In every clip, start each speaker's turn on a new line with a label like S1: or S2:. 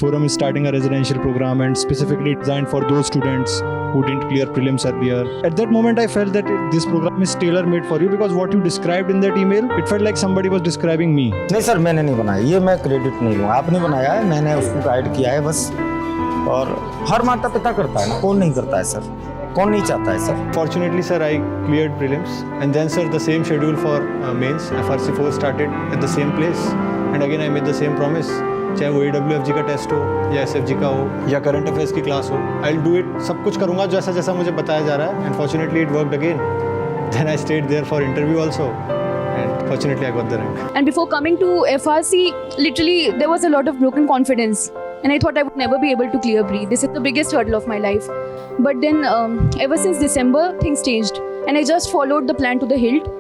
S1: Forum is starting a residential program and specifically designed for those students who didn't clear prelims earlier. At that moment, I felt that this program is tailor-made for you because what you described in that email, it felt like somebody was describing me.
S2: नहीं sir, मैंने नहीं बनाया, ये मैं credit नहीं लूँगा, आपने बनाया है, मैंने उसको गाइड किया है बस। और हर माता पिता करता है ना, कौन नहीं करता है सर, कौन नहीं चाहता है sir.
S1: Fortunately, sir, I cleared prelims and then, sir, the same schedule for mains FRC 4 started at the same place and again I made the same promise. चाहे वो AWFG का टेस्ट हो या SFG का हो या करंट अफेयर्स की class हो, I'll do it, सब कुछ करूँगा जैसा जैसा मुझे बताया जा रहा है. And fortunately it worked again. Then I stayed there for interview also and fortunately I got the rank.
S3: And before coming to FRC, literally there was a lot of broken confidence and I thought I would never be able to clear pre. This is the biggest hurdle of my life. But then ever since December, things changed and I just followed the plan to the hilt.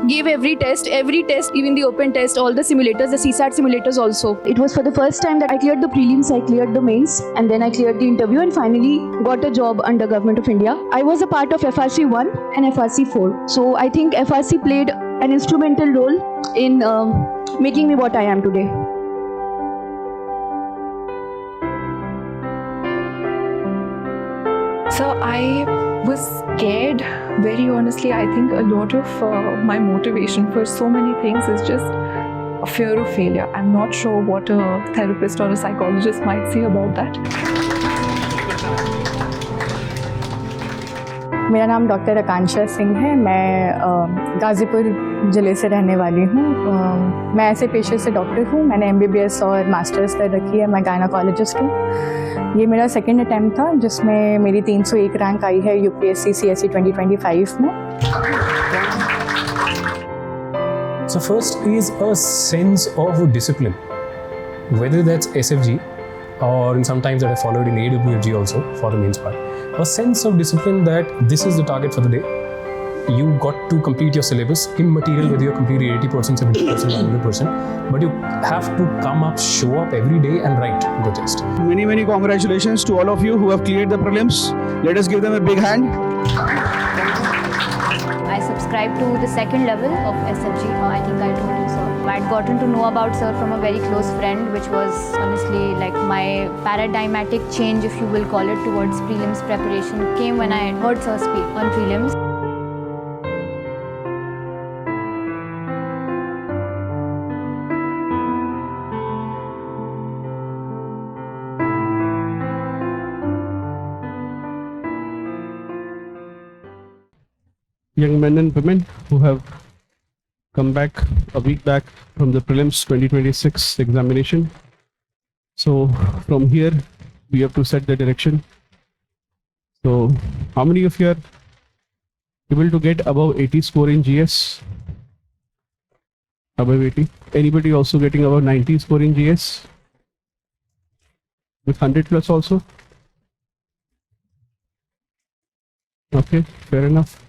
S3: Gave every test, even the open test, all the simulators, the CSAT simulators also. It was for the first time that I cleared the prelims, I cleared the mains, and then I cleared the interview and finally got a job under Government of India. I was a part of FRC 1 and FRC 4. So I think FRC played an instrumental role in making me what I am today.
S4: So I was scared, very honestly. I think a lot of my motivation for so many things is just a fear of failure. I'm not sure what a therapist or a psychologist might say about that.
S5: मेरा नाम doctor Akanksha Singh है। मैं गाज़ीपुर ज़िले से रहने वाली हूँ। मैं ऐसे पेशे से डॉक्टर हूँ। मैंने MBBS और मास्टर्स कर रखी है। मैं गायनोकोलॉजिस्ट हूँ। ये मेरा सेकंड अटैम्प्ट था जिसमें मेरी 301 रैंक आई है UPSC CSE 2025 में।
S6: So first is a sense of discipline, whether that's SFG or sometimes that I followed in AWFG also for the mains part. A sense of discipline that this is the target for the day. You got to complete your syllabus, immaterial whether you're completing 80%, 70%, 100%, but you have to come up, show up every day and write the test.
S7: Many congratulations to all of you who have cleared the prelims. Let us give them a big hand.
S8: I subscribed to the second level of SFG. I think I told you so. I had gotten to know about sir from a very close friend, which was honestly like my paradigmatic change, if you will call it, towards prelims preparation came when I heard sir speak on prelims.
S9: Young men and women who have come back a week back from the prelims 2026 examination. So from here we have to set the direction. So how many of you are able to get above 80 score in GS? Above 80. Anybody also getting above 90 score in GS? With 100 plus also? Okay, fair enough.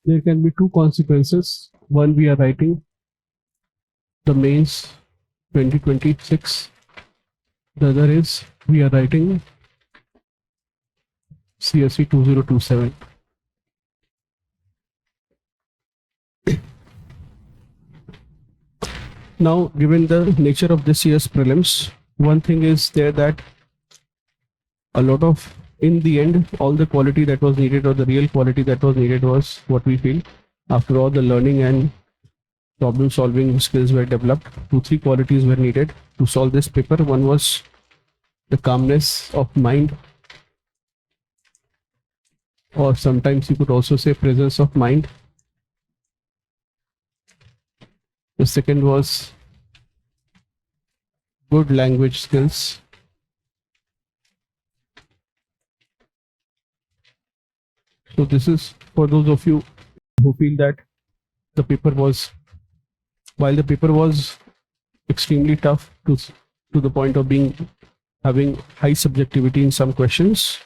S9: There can be two consequences. One, we are writing the mains 2026. The other is we are writing CSE 2027. Now, given the nature of this year's prelims, one thing is there that a lot of, in the end, all the quality that was needed or the real quality that was needed was what we feel. After all the learning and problem solving skills were developed, 2-3 qualities were needed to solve this paper. One was the calmness of mind, or sometimes you could also say presence of mind. The second was good language skills. So this is for those of you who feel that the paper was, while the paper was extremely tough to the point of having high subjectivity in some questions,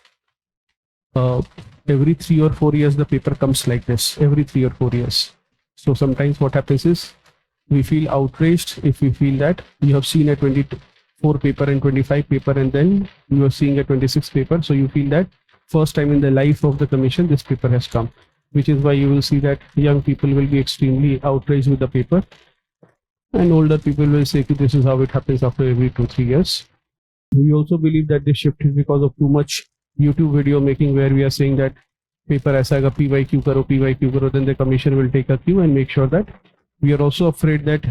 S9: every 3 or 4 years the paper comes like this, every 3 or 4 years. So sometimes what happens is we feel outraged if we feel that you have seen a 4 paper and 25 paper, and then you are seeing a 26 paper. So you feel that first time in the life of the commission, this paper has come, which is why you will see that young people will be extremely outraged with the paper, and older people will say that this is how it happens after every 2-3 years. We also believe that this shift is because of too much YouTube video making, where we are saying that paper aisa aega, PYQ karo, then the commission will take a cue and make sure that. We are also afraid that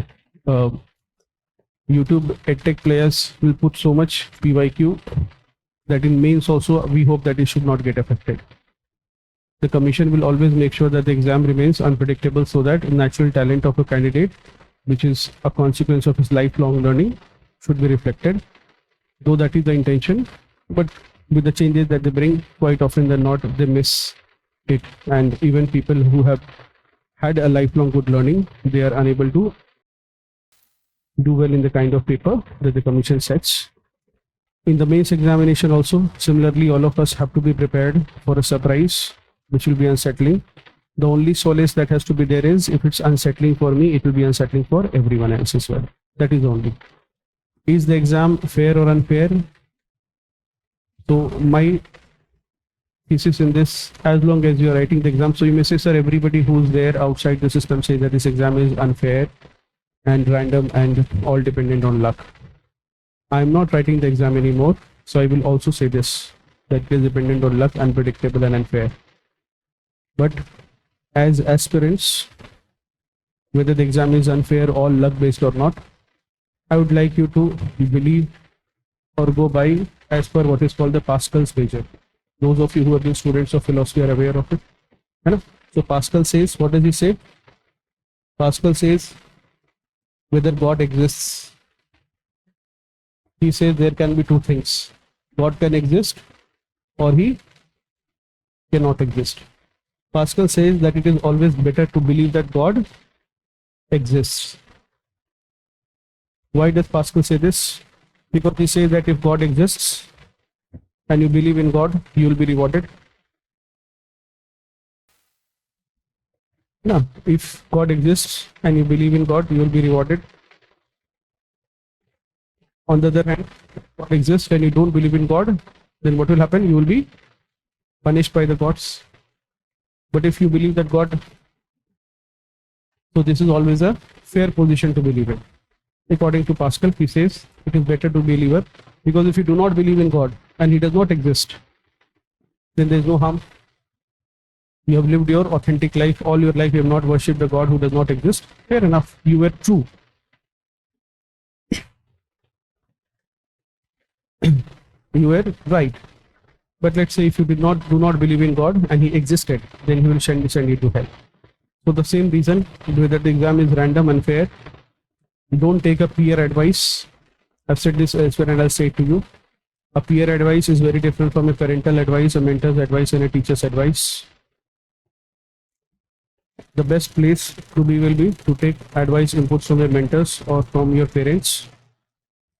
S9: YouTube edtech players will put so much PYQ that in mains also we hope that it should not get affected. The commission will always make sure that the exam remains unpredictable, so that natural talent of a candidate, which is a consequence of his lifelong learning, should be reflected. Though that is the intention, but with the changes that they bring, quite often than not, they miss it. And even people who have had a lifelong good learning, they are unable to do well in the kind of paper that the commission sets. In the mains examination also, similarly, all of us have to be prepared for a surprise, which will be unsettling. The only solace that has to be there is, if it's unsettling for me, it will be unsettling for everyone else as well. That is only. Is the exam fair or unfair? So my thesis in this, as long as you are writing the exam, so you may say, sir, everybody who's there outside the system says that this exam is unfair and random and all dependent on luck. I am not writing the exam anymore, so I will also say this, that it is dependent on luck, unpredictable and unfair. But as aspirants, whether the exam is unfair or luck based or not, I would like you to believe or go by as per what is called the Pascal's wager. Those of you who have been students of philosophy are aware of it. So Pascal says, what does he say? Pascal says whether God exists. He says there can be two things. God can exist or he cannot exist. Pascal says that it is always better to believe that God exists. Why does Pascal say this? Because he says that if God exists and you believe in God, you will be rewarded. No, if God exists and you believe in God, you will be rewarded. On the other hand, if God exists and you don't believe in God, then what will happen? You will be punished by the gods. But if you believe that God, so this is always a fair position to believe in. According to Pascal, he says it is better to believe it, because if you do not believe in God and he does not exist, then there is no harm. You have lived your authentic life, all your life you have not worshipped a God who does not exist. Fair enough, you were true. You were right. But let's say if you do not believe in God and he existed, then he will send you to hell. So the same reason, whether the exam is random, unfair, don't take a peer advice. I've said this elsewhere and I'll say it to you. A peer advice is very different from a parental advice, a mentor's advice and a teacher's advice. The best place to be will be to take advice, inputs from your mentors or from your parents,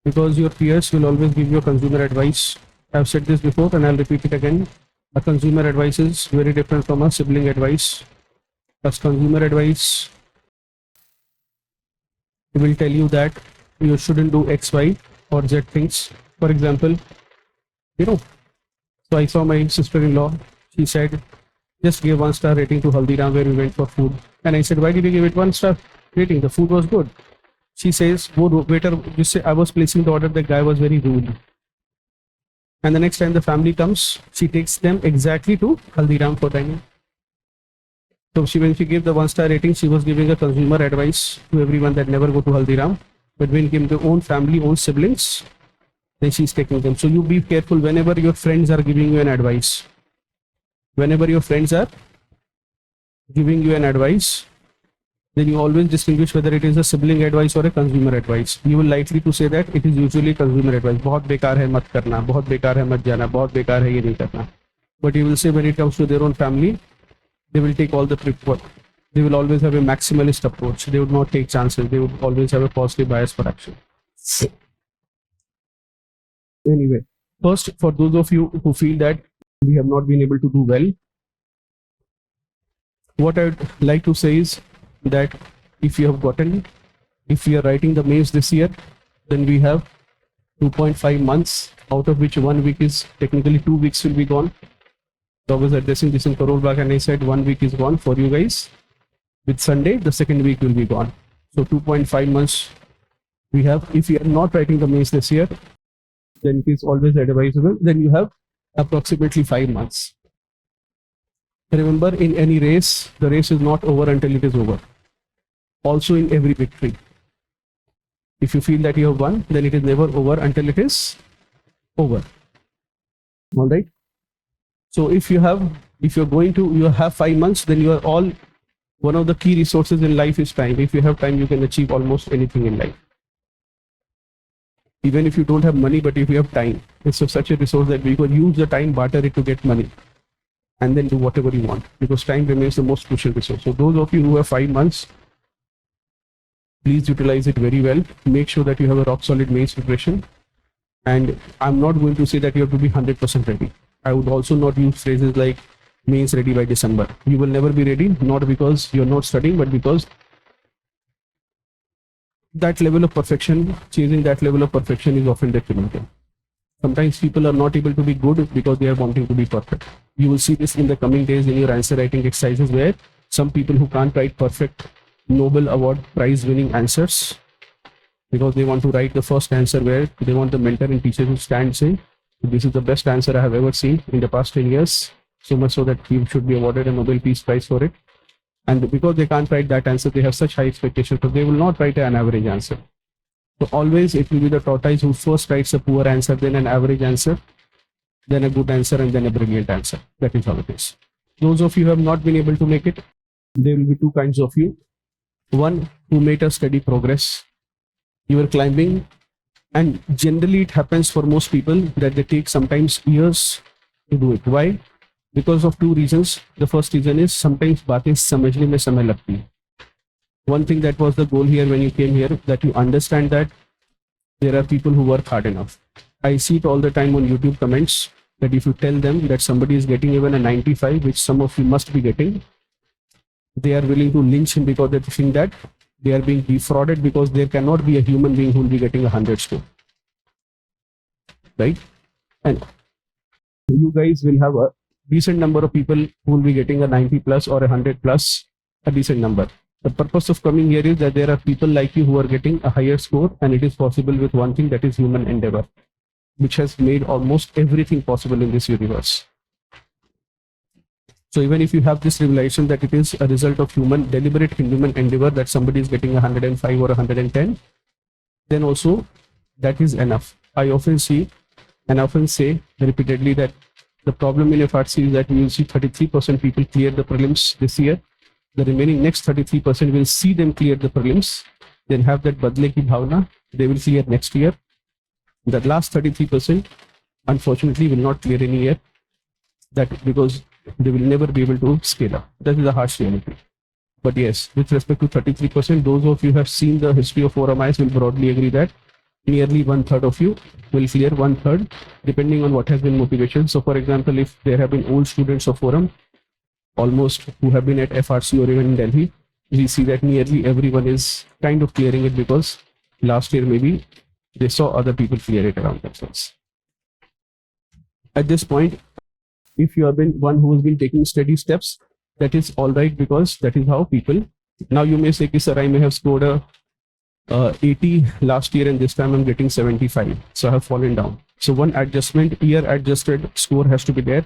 S9: because your peers will always give you consumer advice. I've said this before and I'll repeat it again. A consumer advice is very different from a sibling advice. As consumer advice, it will tell you that you shouldn't do X, Y or Z things. For example, so I saw my sister-in-law, she said, just give 1-star rating to Haldiram where we went for food. And I said, why did you give it 1-star rating? The food was good. She says, waiter, you say I was placing the order, the guy was very rude. And the next time the family comes, she takes them exactly to Haldiram for dining. So when she gave the 1-star rating, she was giving a consumer advice to everyone that never go to Haldiram. But when it came to own family, own siblings, then she's taking them. So you be careful whenever your friends are giving you an advice. Whenever your friends are giving you an advice, then you always distinguish whether it is a sibling advice or a consumer advice. You will likely to say that it is usually consumer advice. बहुत बेकार है मत करना, बहुत बेकार है मत जाना, बहुत बेकार है ये नहीं करना. But you will say when it comes to their own family, they will take all the prequel. They will always have a maximalist approach. They would not take chances. They would always have a positive bias for action. Anyway, first, for those of you who feel that we have not been able to do well, what I would like to say is that if you are writing the mains this year, then we have 2.5 months, out of which 1 week is technically 2 weeks will be gone. So I was addressing this in Karol Bagh and I said 1 week is gone for you guys. With Sunday, the second week will be gone. So 2.5 months we have. If you are not writing the mains this year, then it is always advisable. Then you have approximately 5 months. Remember, in any race, the race is not over until it is over. Also in every victory. If you feel that you have won, then it is never over until it is over. All right. So if you're going to, you have 5 months, then you are all, one of the key resources in life is time. If you have time, you can achieve almost anything in life. Even if you don't have money, but if you have time, it's such a resource that we can use the time, barter it to get money, and then do whatever you want, because time remains the most crucial resource. So those of you who have 5 months, please utilize it very well. Make sure that you have a rock solid mains preparation. And I'm not going to say that you have to be 100% ready. I would also not use phrases like mains ready by December. You will never be ready, not because you're not studying, but because that level of perfection, chasing that level of perfection is often detrimental. Sometimes people are not able to be good because they are wanting to be perfect. You will see this in the coming days in your answer writing exercises, where some people who can't write perfect Nobel Award prize winning answers because they want to write the first answer where they want the mentor and teacher to stand saying, this is the best answer I have ever seen in the past 10 years. So much so that you should be awarded a Nobel Peace Prize for it. And because they can't write that answer, they have such high expectations, but they will not write an average answer. So always it will be the tortoise who first writes a poor answer, then an average answer, then a good answer, and then a brilliant answer. That is how it is. Those of you who have not been able to make it, there will be two kinds of you. One who made a steady progress. You are climbing, and generally it happens for most people that they take sometimes years to do it. Why? Because of two reasons. The first reason is sometimes बातें समझने में समय लगती है. One thing that was the goal here when you came here, that you understand that there are people who work hard enough. I see it all the time on YouTube comments that if you tell them that somebody is getting even a 95, which some of you must be getting, they are willing to lynch him because they think that they are being defrauded, because there cannot be a human being who will be getting 100 score. Right? And you guys will have a decent number of people who will be getting a 90 plus or a 100 plus, a decent number. The purpose of coming here is that there are people like you who are getting a higher score, and it is possible with one thing, that is human endeavor, which has made almost everything possible in this universe. So even if you have this revelation that it is a result of deliberate human endeavor that somebody is getting 105 or 110, then also that is enough. I often see and often say repeatedly that the problem in FRC is that you will see 33% people clear the prelims this year. The remaining next 33% will see them clear the prelims, then have that badle ki bhavna, they will clear next year. The last 33% unfortunately will not clear any year, that because they will never be able to scale up. That is a harsh reality. But yes, with respect to 33%, those of you who have seen the history of ForumIAS will broadly agree that nearly 1/3 of you will clear 1/3, depending on what has been motivation. So for example, if there have been old students of Forum, almost who have been at FRC or even in Delhi, we see that nearly everyone is kind of clearing it because last year maybe they saw other people clear it around themselves. At this point, if you have been one who has been taking steady steps, that is all right, because that is how people. Now you may say, sir, I may have scored a 80 last year and this time I'm getting 75, so I have fallen down. So one adjustment, year adjusted score has to be there.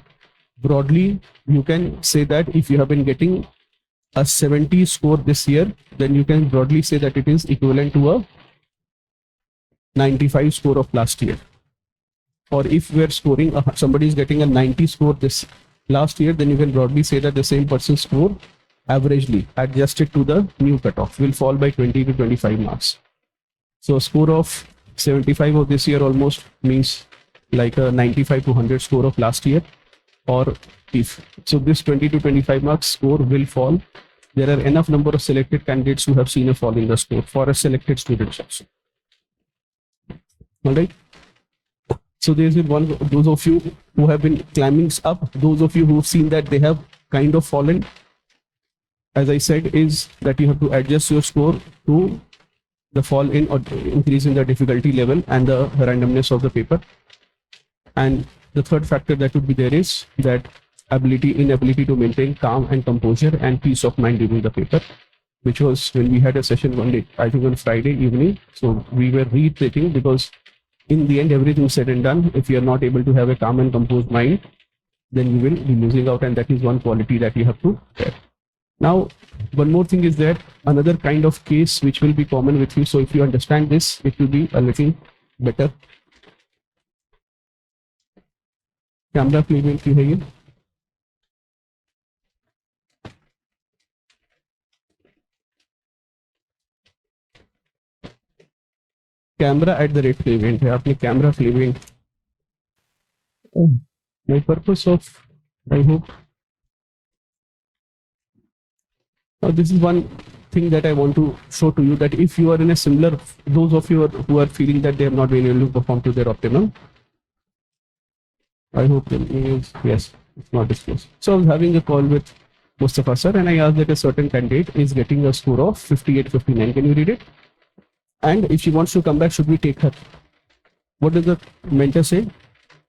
S9: Broadly, you can say that if you have been getting a 70 score this year, then you can broadly say that it is equivalent to a 95 score of last year. Or if we are scoring, somebody is getting a 90 score this last year, then you can broadly say that the same person's score averagely adjusted to the new cutoff will fall by 20 to 25 marks. So a score of 75 of this year almost means like a 95 to 100 score of last year. Or if so, this 20 to 25 marks score will fall. There are enough number of selected candidates who have seen a fall in the score for a selected student also. All right. So there's one, those of you who have been climbing up, those of you who have seen that they have kind of fallen, as I said, is that you have to adjust your score to the fall in or increase in the difficulty level and the randomness of the paper. And the third factor that would be there is that inability to maintain calm and composure and peace of mind during the paper, which was when we had a session one day, I think on Friday evening. So we were reiterating, because in the end, everything said and done, if you are not able to have a calm and composed mind, then you will be losing out, and that is one quality that you have to have. Now, one more thing is that another kind of case which will be common with you. So if you understand this, it will be a little better. Camera playback की है ये. camera@flavent है. आपने camera flavent. My purpose of, I hope. Now this is one thing that I want to show to you, that if you are in a similar, those of you who are feeling that they have not been able to perform to their optimum, I hope yes, it's not disclosed. So I was having a call with Mustafa sir, and I asked that a certain candidate is getting a score of 58, 59. Can you read it? And if she wants to come back, should we take her? What does the mentor say?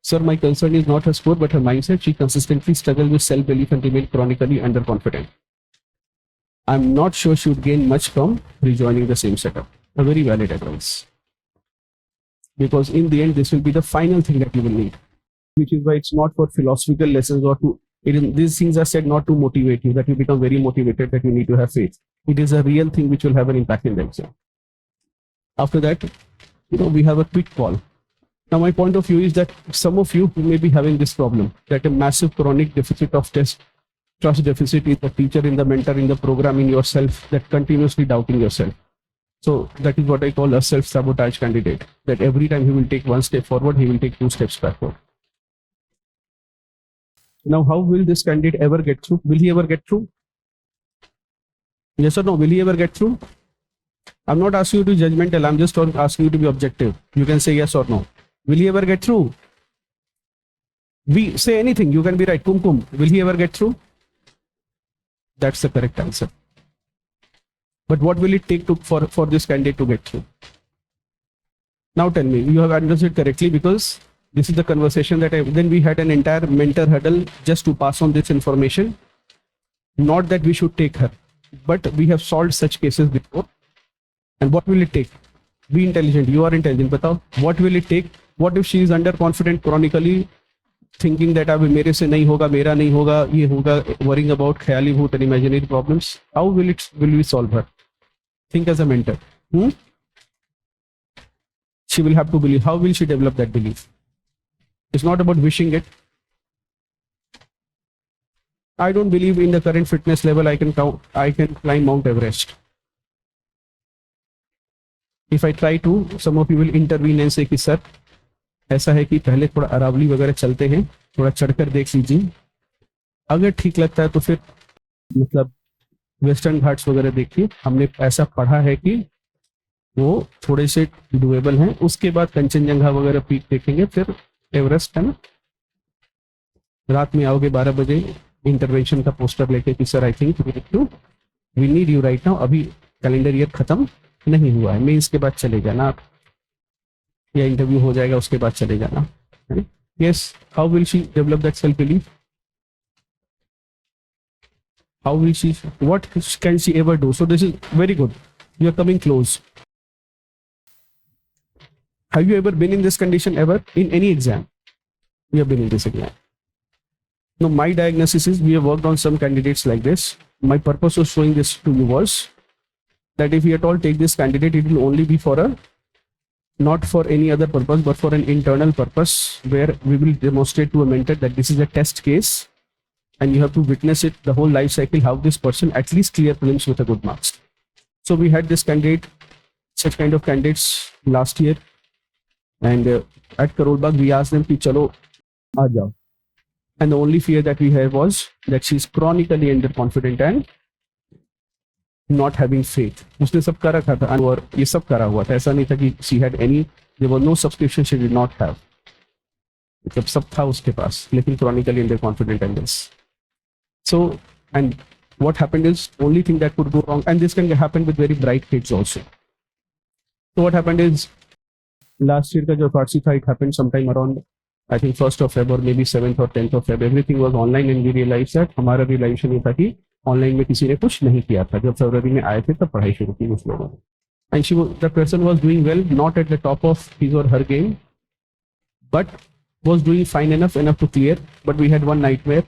S9: Sir, my concern is not her score, but her mindset. She consistently struggles with self-belief and remains chronically underconfident. I'm not sure she would gain much from rejoining the same setup. A very valid advice. Because in the end, this will be the final thing that you will need. Which is why it's not for philosophical lessons or to, these things are said not to motivate you, that you become very motivated, that you need to have faith. It is a real thing which will have an impact in the exam. After that, we have a quick call. Now, my point of view is that some of you may be having this problem, that a massive chronic deficit of trust deficit in the teacher, in the mentor, in the program, in yourself, that continuously doubting yourself. So that is what I call a self-sabotage candidate, that every time he will take one step forward, he will take 2 steps backward. Now, how will this candidate ever get through? Will he ever get through? Yes or no? Will he ever get through? I'm not asking you to be judgmental. I'm just asking you to be objective. You can say yes or no. Will he ever get through? We say anything. You can be right. Kum. Will he ever get through? That's the correct answer. But what will it take for this candidate to get through? Now tell me, you have understood correctly, because this is the conversation that then we had an entire mentor huddle just to pass on this information. Not that we should take her, but we have solved such cases before. And what will it take? Be intelligent. You are intelligent. Batao, what will it take? What if she is underconfident, chronically thinking that अब मेरे से नहीं होगा, मेरा नहीं होगा, ये होगा, worrying about ख्याली भूत and imaginary problems? How will we solve her? Think as a mentor. She will have to believe. How will she develop that belief? It's not about wishing it. I don't believe in the current fitness level I can climb Mount Everest. If I try to, some of you will intervene and say कि sir ऐसा है कि पहले थोड़ा अरावली वगैरह चलते हैं, थोड़ा चढ़कर देख लीजिए, अगर ठीक लगता है तो फिर मतलब वेस्टर्न घाट्स वगैरह देखिए. हमने ऐसा पढ़ा है कि वो थोड़े से डुएबल हैं. उसके बाद कंचनजंगा वगैरह पीक देखेंगे, फिर एवरेस्ट है ना. रात में आओगे 12 बजे इंटरवेंशन का पोस्टर लेके कि sir I think we need you right now. अभी कैलेंडर ईयर खत्म नहीं हुआ है, मेंस के बाद चले जाना आप, या इंटरव्यू हो जाएगा उसके बाद चले जाना. Yes, how will she develop that self belief? How will she, what can she ever do? So this is very good. You are coming close. Have you ever been in this condition ever in any exam? We have been in this exam. Now, my diagnosis is we have worked on some candidates like this. My purpose of showing this to you was that if we at all take this candidate, it will only be for not for any other purpose, but for an internal purpose, where we will demonstrate to a mentor that this is a test case and you have to witness it, the whole life cycle, how this person at least clear prelims with a good marks. So we had this candidate, such kind of candidates last year, and at Karol Bagh we asked them to chalo aa jao, and the only fear that we had was that she is chronically underconfident and not having faith. उसने सब कर रखा था और ये सब करा हुआ था, ऐसा नहीं था कि she had any, there was no subscription she did not have, मतलब सब था उसके पास, लेकिन chronically underconfident and this. So, and what happened is, only thing that could go wrong, and this can happen with very bright kids also. So what happened is last year का जो FRC था, it happened sometime around I think 1st of Feb or maybe 7th or 10th of Feb. Everything was online and we realized that हमारा realization ये था कि online में किसी ने कुछ नहीं किया था. जब फरवरी में आए थे तब पढ़ाई शुरू की उस लोगों ने. And the person was doing well, not at the top of his or her game, but was doing fine enough to clear. But we had one nightmare,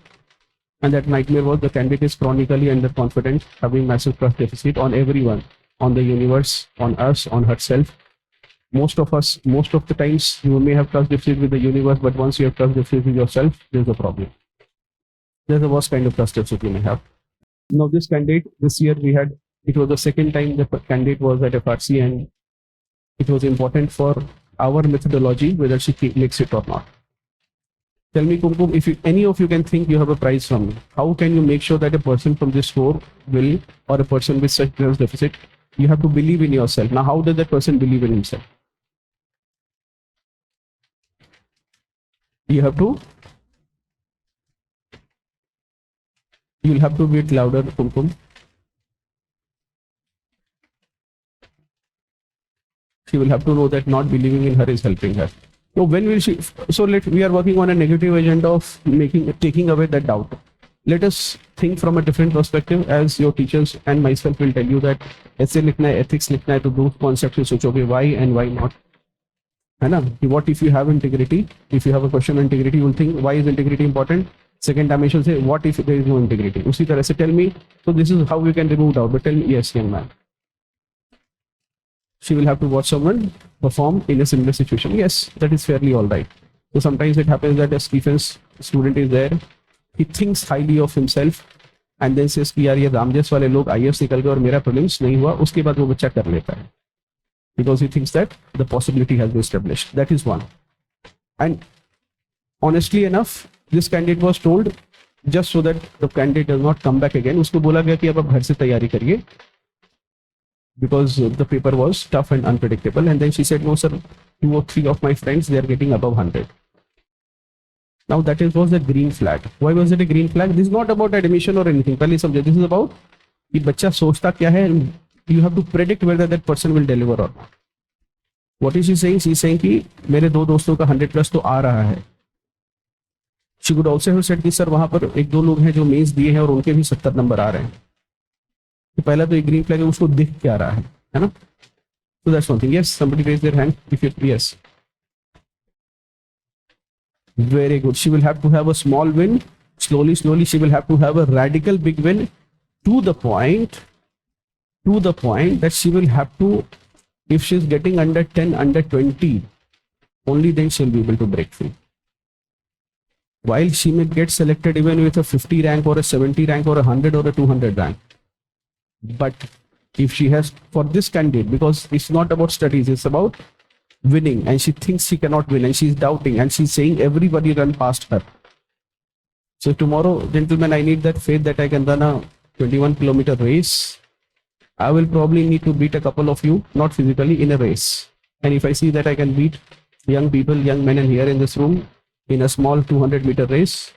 S9: and that nightmare was the candidate is chronically underconfident, having massive trust deficit on everyone, on the universe, on us, on herself. Most of the times you may have trust deficit with the universe, but once you have trust deficit with yourself, there's a problem. There's the worst kind of trust deficit you may have. Now this candidate, this year it was the second time the candidate was at FRC, and it was important for our methodology whether she makes it or not. Tell me, Kumkum, if any of you can think you have a prize from me, how can you make sure that a person from this score will, or a person with such trust deficit, you have to believe in yourself. Now, how does that person believe in himself? You'll have to be it louder, Kumkum. She will have to know that not believing in her is helping her. So when will she? So we are working on a negative agenda of taking away that doubt. Let us think from a different perspective, as your teachers and myself will tell you that essay लिखना है, ethics लिखना है, तो दो concepts सोचोगे why and why not. है ना? What if you have integrity? If you have a question on integrity, you will think why is integrity important? Second dimension say what if there is no integrity? उसी तरह से tell me. So this is how we can remove doubt. But tell me, yes, young man. She will have to watch someone perform in a similar situation. Yes, that is fairly all right. So sometimes it happens that a defense student is there, he thinks highly of himself and then says कि यार ये रामजस वाले लोग IAS निकल गए और मेरा prelims नहीं हुआ, उसके बाद वो बच्चा कर लेता है. Because he thinks that the possibility has been established. That is one. And honestly enough, this candidate was told just so that the candidate does not come back again. उसको बोला गया कि अब आप घर से तैयारी करिए. Because the paper was tough and unpredictable. And then she said, no, sir, 2 or 3 of my friends, they are getting above 100. Now that was a green flag. Why was it a green flag? This is not about admission or anything. पहले समझे, this is about कि बच्चा सोचता क्या है. You have to predict whether that person will deliver or not. What is she saying? She is saying कि मेरे 2 दोस्तों का 100+ तो आ रहा है. She could also have said कि सर वहां पर 1-2 लोग हैं जो मेंस दिए हैं और उनके भी 70 नंबर आ रहे हैं. तो पहला तो एक ग्रीन फ्लैग है, उसको दिख क्या रहा है ना? So that's one thing. Yes, somebody raise their hand. If it yes, very good. She will have to have a small win. Slowly she will have to have a radical big win to the point that she will have to, if she's getting under 10, under 20, only then she'll be able to break free. While she may get selected even with a 50 rank or a 70 rank or a 100 or a 200 rank. But if she has, for this candidate, because it's not about studies, it's about winning, and she thinks she cannot win and she's doubting and she's saying everybody run past her. So tomorrow, gentlemen, I need that faith that I can run a 21-kilometer race. I will probably need to beat a couple of you, not physically, in a race. And if I see that I can beat young people, young men and here in this room in a small 200-meter race,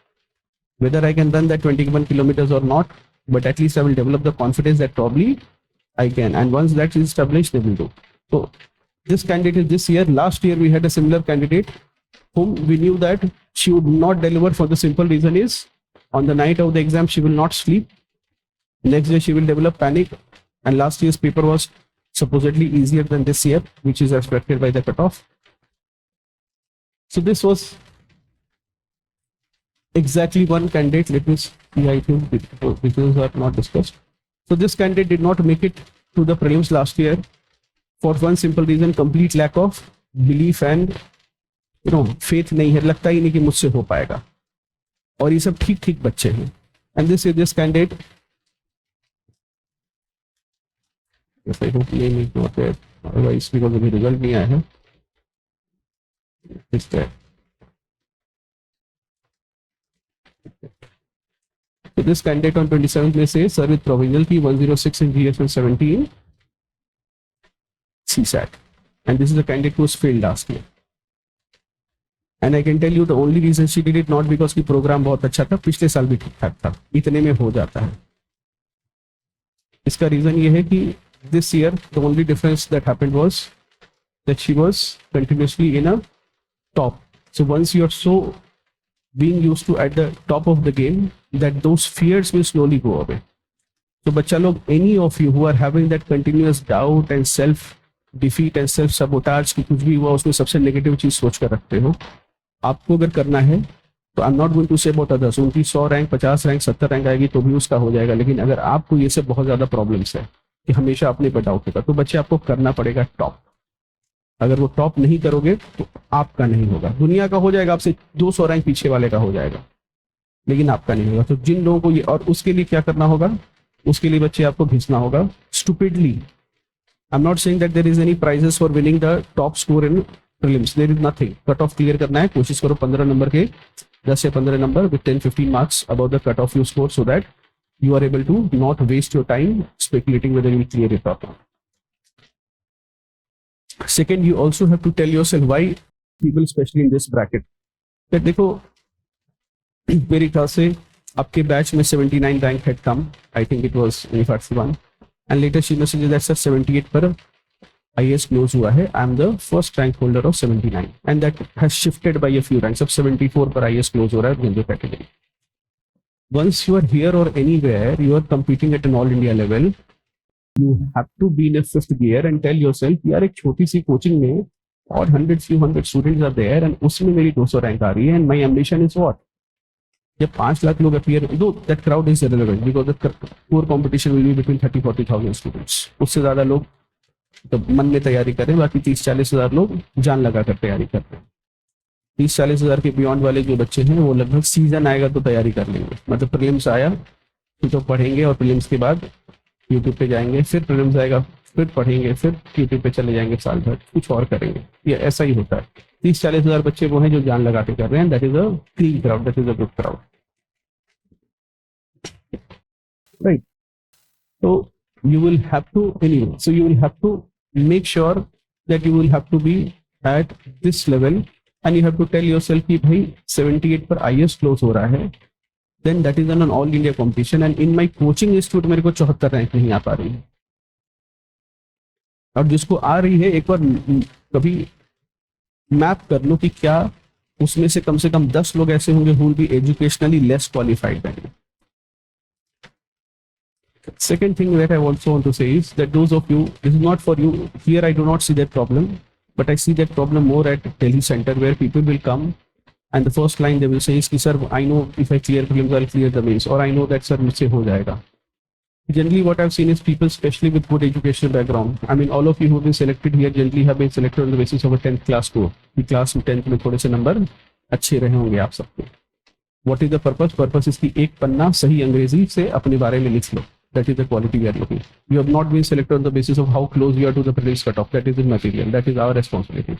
S9: whether I can run that 21 kilometers or not, but at least I will develop the confidence that probably I can. And once that is established, they will do. So this candidate is this year. Last year, we had a similar candidate whom we knew that she would not deliver for the simple reason is on the night of the exam, she will not sleep. Next day, she will develop panic. And last year's paper was supposedly easier than this year, which is expected by the cutoff. So this was exactly one candidate. Let me see, I think details are not discussed. So this candidate did not make it to the prelims last year for one simple reason, complete lack of belief and faith नहीं है, लगता ही नहीं कि मुझसे हो पाएगा. और ये सब ठीक बच्चे हैं. And this candidate, yes, I hope name is not there, otherwise because of the result नहीं आया है. It's there. So this candidate on 27th may say, sir, with provisional key 106 in GSFP 17 CSAT. And this is a candidate who was failed last year. And I can tell you the only reason she did it not because the program बहुत अच्छा था, पिछले साल भी ठीक ठाक था, इतने में हो जाता है. इसका reason ये है कि this year the only difference that happened was that she was continuously in a top. So once you're so being used to at the top of the game, that those fears will slowly go away. So बच्चा लोग, any of you who are having that continuous doubt and self defeat and self sabotage कि कुछ भी हुआ उसमें सबसे negative चीज सोच कर रखते हो, आपको अगर करना है तो I am not going to say about others, उनकी 100 रैंक 50 रैंक 70 रैंक आएगी तो भी उसका हो जाएगा, लेकिन अगर आपको ये सब बहुत ज्यादा प्रॉब्लम्स है कि हमेशा अपने पर डाउट होगा, तो बच्चे आपको करना पड़ेगा टॉप। अगर वो टॉप नहीं करोगे तो आपका नहीं होगा, दुनिया का हो जाएगा, आपसे 200 रैंक पीछे वाले का हो जाएगा, लेकिन आपका नहीं होगा। तो जिन लोगों को ये, और उसके लिए क्या करना होगा, उसके लिए बच्चे आपको घिसना होगा stupidly. I am not saying that there is any prizes for winning the top score in prelims, there is nothing. Cut off clear करना है, कोशिश करो 15 नंबर के, 10 या 15 number with 10-15 marks about the cut off you score, so that you are able to not waste your time speculating whether you will clear it or not. Second, you also have to tell yourself why people, especially in this bracket, that देखो मेरे ख्याल से आपके batch में 79 rank had come, I think it was in FRC 1, and later she messaged that sir 78 पर IAS close हुआ है, I am the first rank holder of 79, and that has shifted by a few ranks, अब 74 पर IAS close हो रहा है general category. Once you are here or anywhere, you are competing at an all India level, you have to be in a fifth gear and tell yourself, यार एक छोटी सी coaching में और 100 students are there and उसमें मेरी 200 rank आ रही है, and my ambition is what? जब 5 लाख लोग appear, though that crowd is irrelevant because the core competition will be between 30,000-40,000 students, उससे ज़्यादा लोग तो मन में तैयारी करें, बाकी 30-40 हज़ार लोग जान लगा कर तैयारी करते हैं। 30-40 हज़ार के बियॉन्ड वाले जो बच्चे हैं वो लगभग सीजन आएगा तो तैयारी कर लेंगे, मतलब प्रीलिम्स आया तो पढ़ेंगे और प्रीलिम्स के बाद यूट्यूब पे जाएंगे, फिर प्रीलिम्स आएगा फिर पढ़ेंगे, फिर यूट्यूब पे चले जाएंगे, साल भर कुछ और करेंगे। ये ऐसा ही होता है। 30-40 हज़ार बच्चे वो हैं जो जान लगा के कर रहे हैं, that is a clean crowd, that is a good crowd, right. तो you will have to anyway, so you will have to make sure that you will have to be at this level and you have to tell yourself कि भाई 78 पर IAS close हो रहा है, then that is an all India competition and in my coaching institute मेरे को 74 rank नहीं आ पा रही है, और जिसको आ रही है एक बार कभी मैप कर लो कि क्या उसमें से कम 10 लोग ऐसे होंगे who will be educationally less qualified than you. Second thing that I also want to say is that those of you, this is not for you, here I do not see that problem, but I see that problem more at Delhi center where people will come and the first line they will say is कि sir I know if I clear prelims I'll clear the mains, or I know that sir मुझसे हो जाएगा। Generally what I've seen is people especially with good educational background, I mean all of you who have been selected here generally have been selected on the basis of a 10th class score, कि class 10th में थोड़े से number अच्छे रहे होंगे आप सबके। What is the purpose? Purpose is कि एक पन्ना सही अंग्रेजी से अपने बारे में लिख लो, that is the quality we are looking. You have not been selected on the basis of how close you are to the prelims cutoff. That is immaterial. That is our responsibility.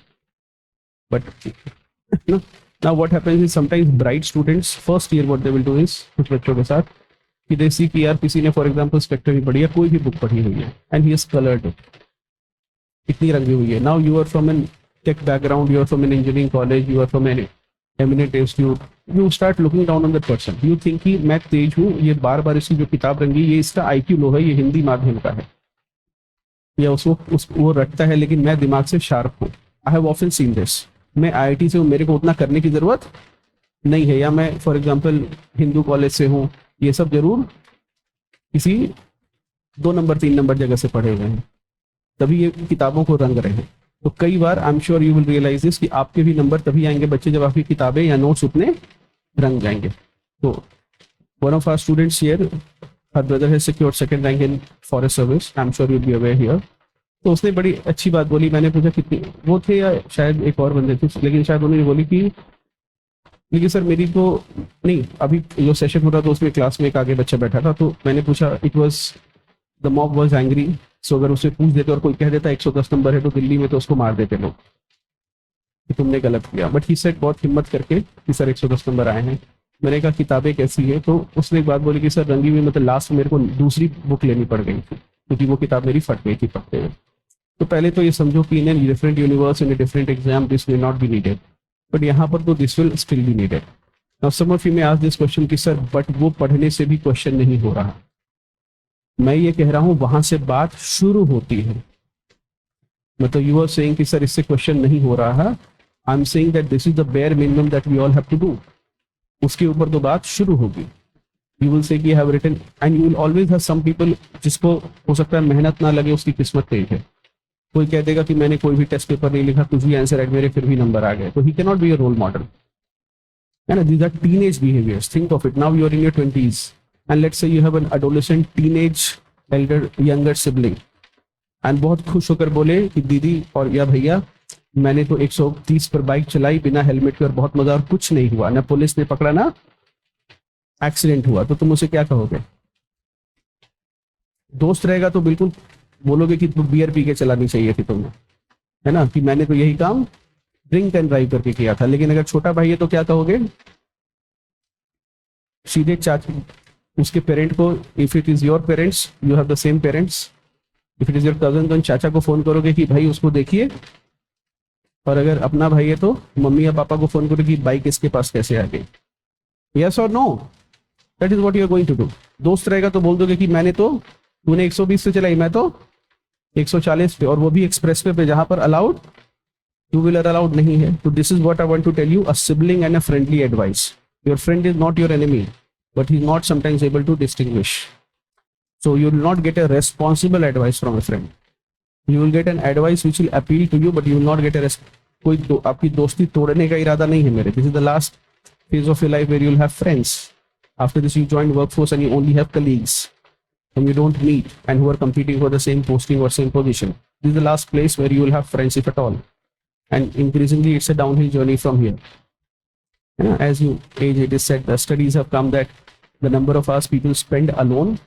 S9: But now what happens is sometimes bright students first year what they will do is कुछ बच्चों के साथ कि they see कि यार किसी ने for example spectrum ही पढ़ी है, कोई भी बुक पढ़ी हुई है and he has colored it, इतनी रंगी हुई है। Now you are from an tech background, you are from an engineering college, you are from an eminent institute, you start looking down on that person. You think कि मैं तेज हूँ, ये बार बार इसकी जो किताब रंगी ये इसका IQ लो है, ये हिंदी माध्यम का है, या वो रटता है लेकिन मैं दिमाग से शार्प हूँ। I have often seen this, मैं IIT से हूँ, मेरे को उतना करने की जरूरत नहीं है, या मैं फॉर एग्जाम्पल हिंदू कॉलेज से हूँ, ये सब जरूर किसी 2 नंबर 3 नंबर जगह से पढ़े हुए हैं, तभी ये किताबों को रंग रहे हैं। तो कई बार I am sure you will realise this कि आपके भी नंबर तभी आएंगे बच्चे जब आपकी किताबें या नोट्स उतने रंग जाएंगे। तो one of our students here, her brother has secured second rank in forest service, I am sure you will be aware here. तो उसने बड़ी अच्छी बात बोली, मैंने पूछा कितनी वो थे या शायद एक और बंदे थे, लेकिन शायद उन्होंने बोली कि लेकिन सर मेरी तो नहीं, अभी जो सेशन हो रहा था उसमें क्लास में एक आगे बच्चा बैठा था, तो मैंने पूछा, it was the mob was angry, so अगर उसे पूछ देते और कोई कह देता 110 नंबर है तो दिल्ली में तो उसको मार देते लोग कि तुमने गलत किया, बट ही सेड बहुत हिम्मत करके कि सर 110 नंबर आए हैं। मैंने कहा किताबें कैसी है, तो उसने एक बात बोली कि सर रंगी हुई, मतलब लास्ट में मेरे को दूसरी बुक लेनी पड़ गई थी क्योंकि वो किताब मेरी फट गई थी पढ़ते हुए। तो पहले तो ये समझो कि in an different universe in a different exam this will not be needed, but यहाँ पर तो this will still be needed. Now some of you may ask this question कि सर बट वो पढ़ने से भी क्वेश्चन नहीं हो रहा। मैं ये कह रहा हूं वहां से बात शुरू होती है, मतलब यू आर सेइंग कि सर इससे क्वेश्चन नहीं हो रहा है, I am saying that this is the bare minimum that we all have to do. उसके ऊपर तो बात शुरू होगी। यू विल से कि have written, and you will always have some people जिसको हो सकता है मेहनत ना लगे, उसकी किस्मत तेज है। कोई कह देगा कि मैंने कोई भी टेस्ट पेपर नहीं लिखा, कुछ भी आंसर राइट, मेरे फिर भी नंबर आ गए, तो he can not be a role model, है ना। These are teenage behaviours, think of it, now you are in your 20s and let's say you have an adolescent teenage elder younger sibling and बहुत खुश होकर बोले कि दीदी और या भैया मैंने तो 130 पर बाइक चलाई बिना हेलमेट के और बहुत मजा, और कुछ नहीं हुआ, ना पुलिस ने पकड़ा ना एक्सीडेंट हुआ, तो तुम उसे क्या कहोगे? दोस्त रहेगा तो बिल्कुल बोलोगे कि तुम बियर पी के चलानी चाहिए थी तुम्हें, है ना, कि मैंने तो यही काम ड्रिंक एंड ड्राइव करके किया था। लेकिन अगर छोटा भाई है तो क्या कहोगे? सीधे चाचा उसके पेरेंट को, if it is your parents, you have the same parents, if it is your cousin तो चाचा को फोन करोगे कि भाई उसको देखिए, और अगर अपना भाई है तो मम्मी या पापा को फोन करोगे कि बाइक इसके पास कैसे आ गई। यस और no? That is what you are going to do. दोस्त रहेगा तो बोल दोगे कि मैंने तो, तूने 120 से चलाई, मैं तो 140 पे, और वो भी एक्सप्रेस पे जहां पर अलाउड, टू व्हीलर अलाउड नहीं है। तो this is what I want to tell you, a sibling and a friendly advice. Your friend is not your enemy, but he's not sometimes able to distinguish. So you will not get a responsible advice from a friend. You will get an advice which will appeal to you, but you will not get a कोई आपकी दोस्ती तोड़ने का इरादा नहीं है मेरे। This is the last phase of your life where you will have friends. After this you join workforce and you only have colleagues whom you don't meet and who are competing for the same posting or same position. This is the last place where you will have friends, if at all. And increasingly it's a downhill journey from here. As you age, it is said, the studies have come that the number of hours people spend alone,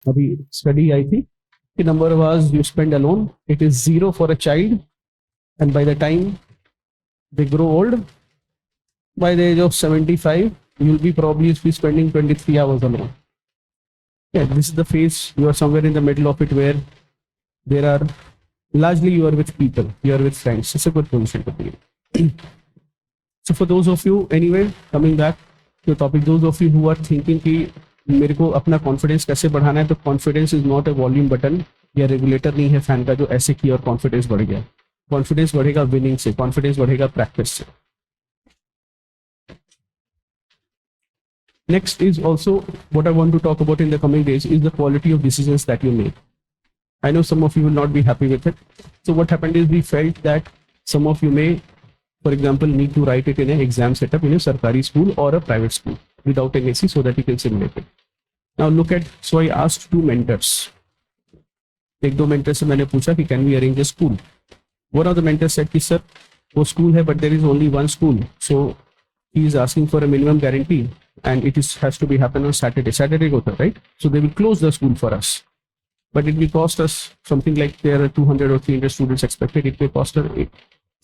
S9: अभी study आई थी कि number of hours you spend alone, it is 0 for a child, and by the time they grow old, by the age of 75 you will be probably spending 23 hours alone. Yeah, this is the phase, you are somewhere in the middle of it, where there are largely you are with people, you are with friends. It's a good position to be in. So for those of you, anyway, coming back to the topic, those of you who are thinking कि मेरे को अपना confidence कैसे बढ़ाना है, तो confidence is not a volume button या regulator नहीं है फैन का जो ऐसे किया और कॉन्फिडेंस बढ़ गया। कॉन्फिडेंस बढ़ेगा विनिंग से, कॉन्फिडेंस बढ़ेगा प्रैक्टिस से। Next is also what I want to talk about in the coming days is the quality of decisions that you make. I know some of you will not be happy with it. So what happened is we felt that some of you may, for example, need to write it in an exam setup in a sarkari school or a private school without an AC so that you can simulate it. Now look at, so I asked 2 mentors. एक दो mentors से मैंने पूछा कि can we arrange a school? One of the mentors said कि sir वो school है but there is only one school. So he is asking for a minimum guarantee and it is has to be happen on Saturday. Saturday go right? So they will close the school for us. But it will cost us something like, there are 200 or 300 students expected. It may cost us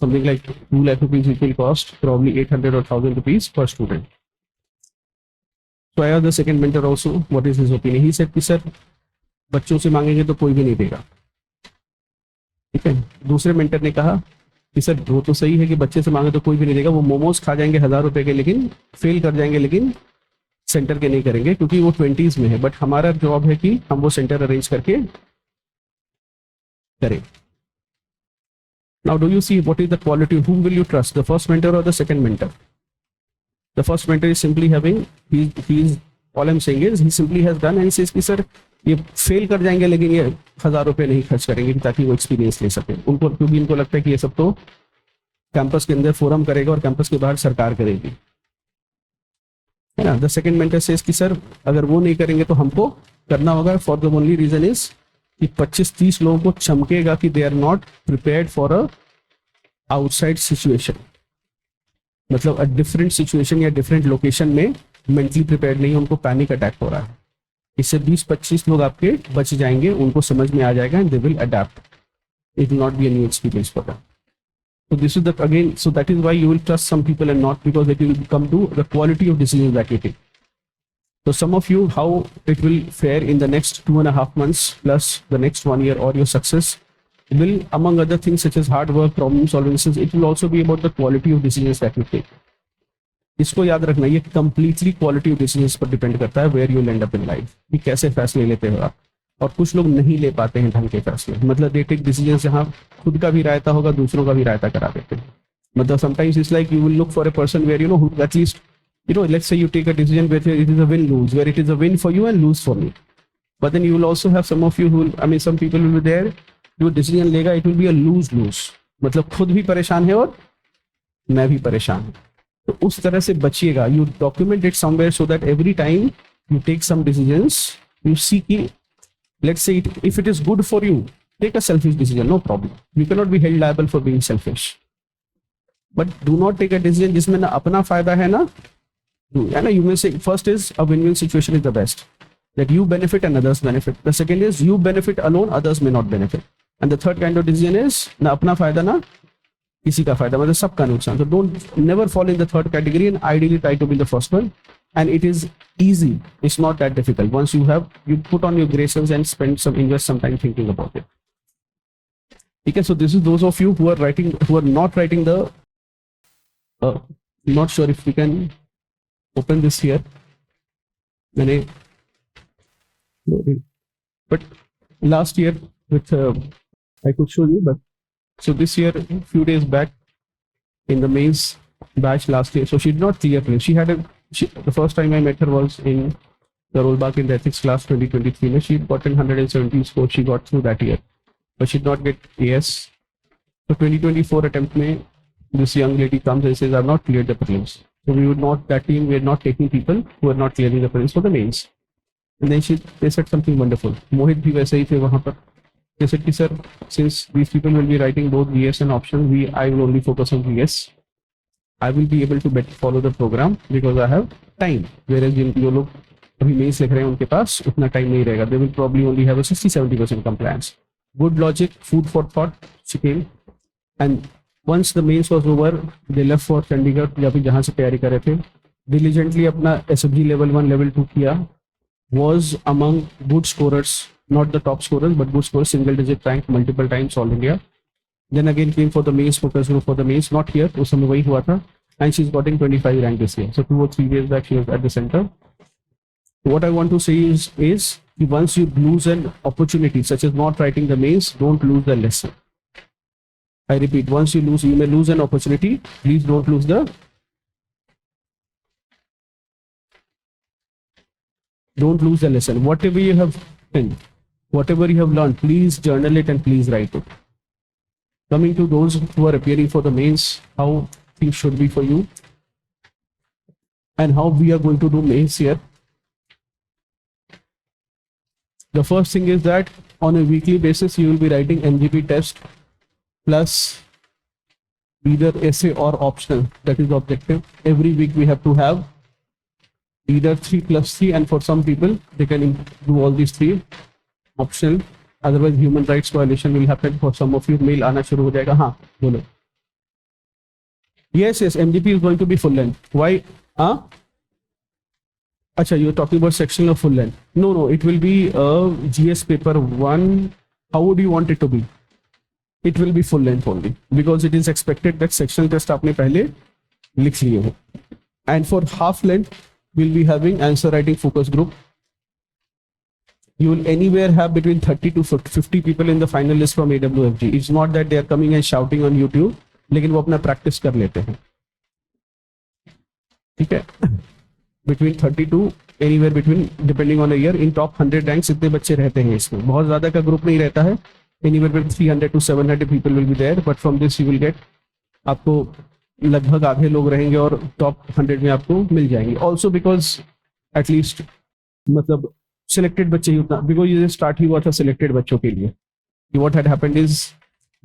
S9: something like 2 lakh rupees. It will cost probably 800 or 1000 rupees per student. So I asked the second mentor also, what is his opinion? He said कि sir बच्चों से मांगेंगे तो कोई भी नहीं देगा। ठीक है। दूसरे मेंटर ने कहा कि सर वो तो सही है कि बच्चे से मांगे तो कोई भी नहीं देगा, वो मोमोज खा जाएंगे 1000 रुपए के, लेकिन फेल कर जाएंगे, लेकिन सेंटर के नहीं करेंगे क्योंकि वो 20s में है। बट हमारा जॉब है कि हम वो सेंटर अरेंज करके करें। Now do you see what is the quality? Whom will you trust, the first mentor or the second mentor? The first mentor is simply having, he is, all I'm saying is he simply has done and he says कि sir ये fail कर जाएंगे लेकिन ये 1000 रुपए नहीं खर्च करेंगे ताकि वो एक्सपीरियंस ले सके। उनको, क्योंकि इनको लगता है कि ये सब तो कैंपस के अंदर फोरम करेगा और कैंपस के बाहर सरकार करेगी, है ना। द सेकंड मेंटर सेज कि सर अगर वो नहीं करेंगे तो हमको करना होगा, for the only reason is कि 25-30 लोगों को चमकेगा कि they are not prepared for a outside situation, मतलब अ डिफरेंट सिचुएशन या डिफरेंट लोकेशन में मेंटली प्रिपेयर्ड नहीं, उनको पैनिक अटैक हो रहा है। इससे 20-25 लोग आपके बच जाएंगे, उनको समझ में आ जाएगा and they will adapt, it will not be a new experience for them. So this is the, again, so that is why you will trust some people and not because it will come to the quality of decisions that you take. So some of you, how it will fare in the next 2.5 months plus the next 1 year or your success will, among other things such as hard work, problem solving, it will also be about the quality of decisions that you take. इसको याद रखना, ये completely quality of decisions पर depend करता है where you will end up in life, कि कैसे फैसले लेते हो आप। और कुछ लोग नहीं ले पाते हैं ढंग के फैसले, मतलब दे टेक डिसीजन जहाँ खुद का भी रायता होगा दूसरों का भी रायता करा देते हैं. मतलब sometimes it's like you will look for a person where who at least let's say you take a decision where it is a win lose, where it is a win for you and lose for me, but then you will also have some of you who some people will be there जो decision लेगा it will be a lose lose, मतलब खुद भी परेशान है और मैं भी परेशान हूँ. तो उस तरह से बचिएगा. You document it somewhere so that every time you take some decisions you see कि let's say if it is good for you, take a selfish decision, no problem. You cannot be held liable for being selfish. But do not take a decision जिसमें ना अपना फायदा है ना, you may say first is a win-win situation is the best, that you benefit and others benefit. The second is you benefit alone, others may not benefit. And the third kind of decision is ना अपना फायदा ना किसी का फायदा, मतलब सबका नुकसान. So don't never fall in the third category and ideally try to be the first one. And it is easy. It's not that difficult. Once you put on your graces and invest some time thinking about it. Okay, so this is those of you who are not writing the. Not sure if we can open this here. But last year with I could show you, but so this year a few days back in the mains batch last year, so she did not clear prelims. She had the first time I met her was in the rollback in the ethics class 2023. She got 170 score. She got through that year, but she did not get AS. So 2024 attempt mein this young lady comes and says, "I've not cleared the prelims." So that team, we are not taking people who are not clearing the prelims for the mains. And then they said something wonderful. Mohit bhi वैसे ही थे वहाँ पर. They said, "Sir, since these people will be writing both VS and option, I will only focus on VS. I will be able to better follow the program because I have time. Whereas जो लोग अभी mains लिख रहे हैं उनके पास उतना time नहीं रहेगा. They will probably only have a 60-70% compliance." Good logic, food for thought. She came, and once the mains was over, they left for Chandigarh या फिर जहाँ से तैयारी कर रहे थे. Diligently अपना SFG level 1, level 2 किया. Was among good scorers, not the top scorers, but good scorers, single digit rank multiple times all India. Then again came for the mains, focus group for the mains, not here, उस समय वही हुआ था. And she's gotten 25 rank this year. So 2 or 3 days back she was at the center. What I want to say is once you lose an opportunity, such as not writing the mains, don't lose the lesson. I repeat, once you may lose an opportunity, please don't lose the lesson. Whatever you have done, whatever you have learned, please journal it and please write it. Coming to those who are appearing for the mains, how things should be for you and how we are going to do mains here. The first thing is that on a weekly basis, you will be writing MGP test plus either essay or optional, that is objective. Every week we have to have either 3+3, and for some people they can do all these 3 optional. Otherwise human rights violation will happen. For some of you mail आना शुरू हो जाएगा. हाँ बोलो. Yes, MGP is going to be full length. Why? Acha, you're talking about sectional or full length? No, it will be a GS paper 1. How would you want it to be? It will be full length only because it is expected that sectional test आपने पहले लिख लिए हो. And for half length, we'll be having answer writing focus group. You will anywhere have between 30 to 50 people in the final list from AWFG. It's not that they are coming and shouting on YouTube, लेकिन वो अपना practice कर लेते हैं. ठीक है? Between 30 to anywhere between, depending on a year, in top 100 ranks इतने बच्चे रहते हैं इसमें. बहुत ज़्यादा का ग्रुप नहीं रहता है. Anywhere between 300 to 700 people will be there, but from this you will get, आपको लगभग आधे लोग रहेंगे और टॉप 100 में आपको मिल जाएंगे. ऑल्सो बिकॉज एटलीस्ट मतलब सिलेक्टेड बच्चे ही उतना, बिकॉज ये स्टार्ट ही हुआ था सिलेक्टेड बच्चों के लिए. What had happened is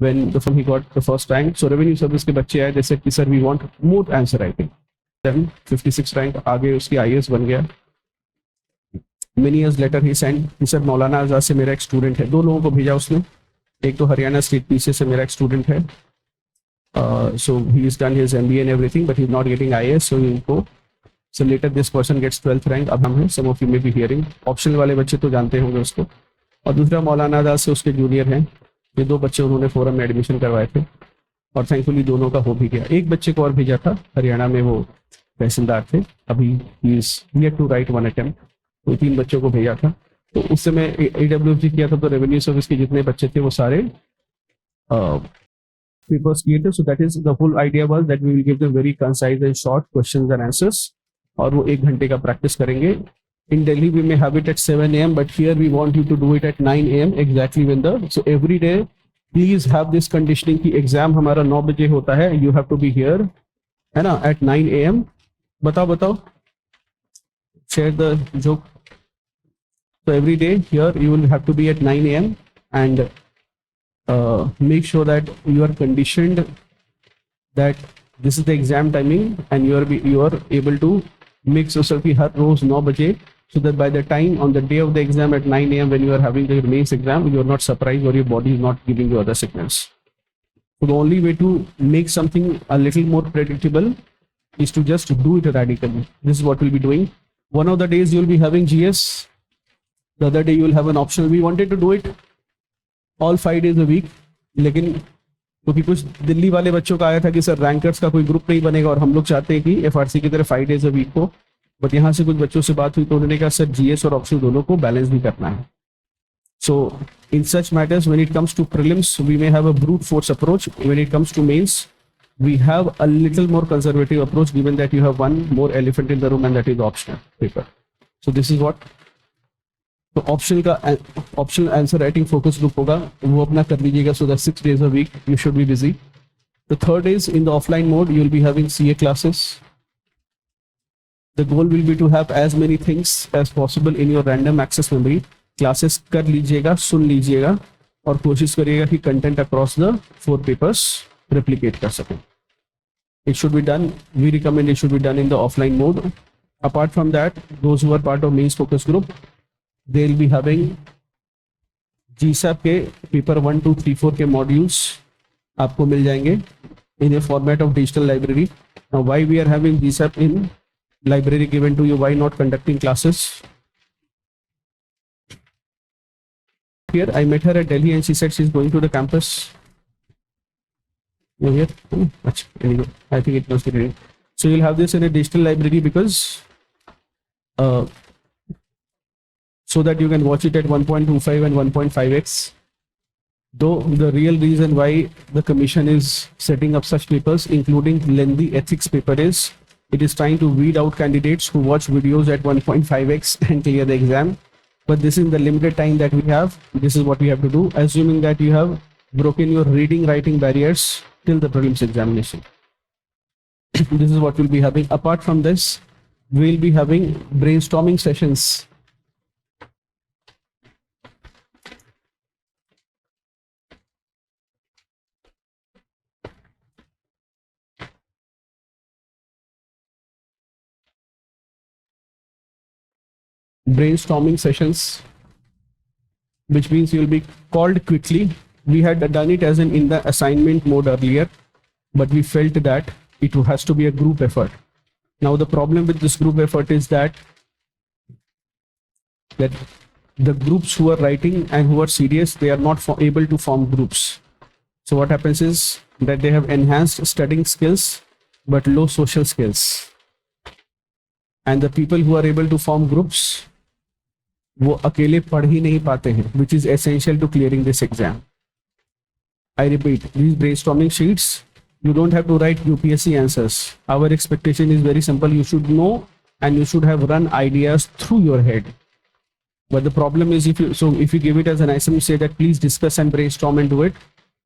S9: when the he got the first rank, so revenue service के बच्चे आए, जैसे कि sir we want more answer writing. 56 rank आगे उसकी IAS बन गया. Many years later he sent, sir Maulana Azad से मेरा एक स्टूडेंट है. 2 लोगों को भेजा उसने. एक तो हरियाणा स्टेट पीसी से मेरा एक स्टूडेंट है. So he's done his MBA and everything, but he's not getting IAS. So he'll go. So later this person gets 12th rank. अब हम हैं, some of you may be hearing. Optional वाले बच्चे तो जानते होंगे उसको. और दूसरा मौलाना आजाद से उसके जूनियर हैं. ये 2 बच्चे उन्होंने फोरम में एडमिशन करवाए थे और थैंकफुली दोनों का हो भी गया. एक बच्चे को और भेजा था हरियाणा में, वो तहसीलदार थे. अभी he is yet to write 1 attempt. तो 3 बच्चों को भेजा था. तो उस समय AWFG किया था, तो रेवेन्यू सर्विस के जितने बच्चे थे वो सारे पेपर्स किए थे. So that is the whole idea was that we will give them very concise and short questions and answers, और वो 1 घंटे का प्रैक्टिस करेंगे. In Delhi, we may have it at 7 a.m., but here we want you to do it at 9 a.m. exactly when so every day, please have this conditioning कि exam हमारा 9 बजे होता है. You have to be here, है ना, at 9 a.m. बताओ. Share the joke. So every day here you will have to be at 9 a.m. and make sure that you are conditioned that this is the exam timing and you are able to make yourself कि हर रोज 9 बजे, so that by the time on the day of the exam at 9 a.m. when you are having the mains exam, you are not surprised or your body is not giving you other signals. So the only way to make something a little more predictable is to just do it radically. This is what we'll be doing. One of the days you'll be having GS, the other day you'll have an optional. We wanted to do it all 5 days a week, लेकिन क्योंकि कुछ दिल्ली वाले बच्चों का आया था कि sir rankers का कोई ग्रुप नहीं बनेगा और हम लोग चाहते हैं कि FRC की तरह 5 days a week हो, बट यहाँ से कुछ बच्चों से बात हुई तो उन्होंने कहा सर GS और ऑप्शनल दोनों को बैलेंस भी करना है. So in such matters, when it comes to prelims, we may have a brute force approach. When it comes to mains, we have a little more conservative approach, given that you have one more elephant in the room, and that is the optional paper. So this is what. तो optional answer writing focus group होगा, वो अपना कर लीजिएगा. So that 6 days a week you should be busy. The third is in the offline mode you will be having CA classes. The goal will be to have as many things as possible in your random access memory. Classes कर लीजिएगा, सुन लीजिएगा और कोशिश करिएगा कि content across the 4 papers replicate कर सकें. It should be done. We recommend it should be done in the offline mode. Apart from that, those who are part of mains focus group, they'll be having GSFP के paper 1, 2, 3, 4 के modules आपको मिल जाएंगे in a format of digital library. Now why we are having GSFP in library given to you, why not conducting classes? Here I met her at Delhi and she said she's going to the campus. You here? Anyway, I think it must be ready. So you'll have this in a digital library because so that you can watch it at 1.25 and 1.5x. Though the real reason why the commission is setting up such papers, including lengthy ethics paper, is it is trying to weed out candidates who watch videos at 1.5x and clear the exam. But this is the limited time that we have. This is what we have to do, assuming that you have broken your reading, writing barriers till the prelims examination. This is what we'll be having. Apart from this, we'll be having brainstorming sessions. Brainstorming sessions, which means you'll be called quickly. We had done it as in the assignment mode earlier, but we felt that it has to be a group effort. Now the problem with this group effort is that the groups who are writing and who are serious, they are not able to form groups. So what happens is that they have enhanced studying skills but low social skills, and the people who are able to form groups, वो अकेले पढ़ ही नहीं पाते हैं, which is essential to clearing this exam. I repeat, these brainstorming sheets, you don't have to write UPSC answers. Our expectation is very simple. You should know and you should have run ideas through your head. But the problem is if you give it as an assignment, say that please discuss and brainstorm and do it.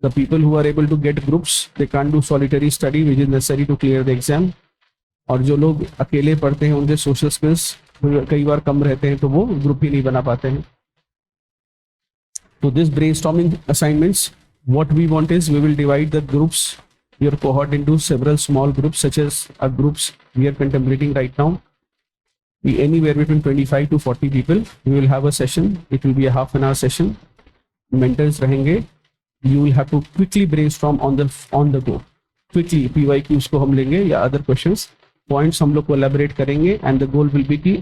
S9: The people who are able to get groups, they can't do solitary study, which is necessary to clear the exam. और जो लोग अकेले पढ़ते हैं उनके social skills कई बार कम रहते हैं, तो वो ग्रुप ही नहीं बना पाते हैं. तो this brainstorming assignments, what we want is we will divide the groups, your cohort, into several small groups, such as groups we are contemplating right now. Be anywhere between 25 to 40 people. We will have a session. It will be a half-an-hour session. Mentors रहेंगे. You will have to quickly brainstorm on the go. Quickly PYQs को हम लेंगे या other questions. Points हम लोग collaborate करेंगे, and the goal will be कि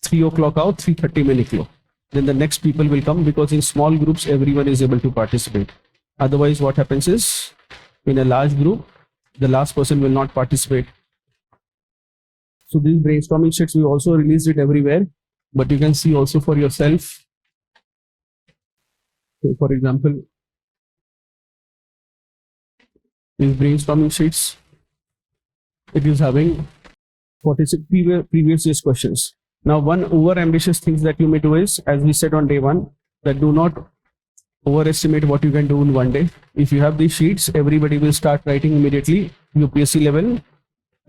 S9: 3 o'clock आओ, 3:30 में निकलो. Then the next people will come, because in small groups everyone is able to participate. Otherwise what happens is in a large group the last person will not participate. So these brainstorming sheets, we also released it everywhere. but you can see also for yourself. So for example, these brainstorming sheets, it is having 46 previous year's questions. Now, one over ambitious things that you may do is, as we said on day one, that do not overestimate what you can do in one day. If you have these sheets, everybody will start writing immediately. UPSC level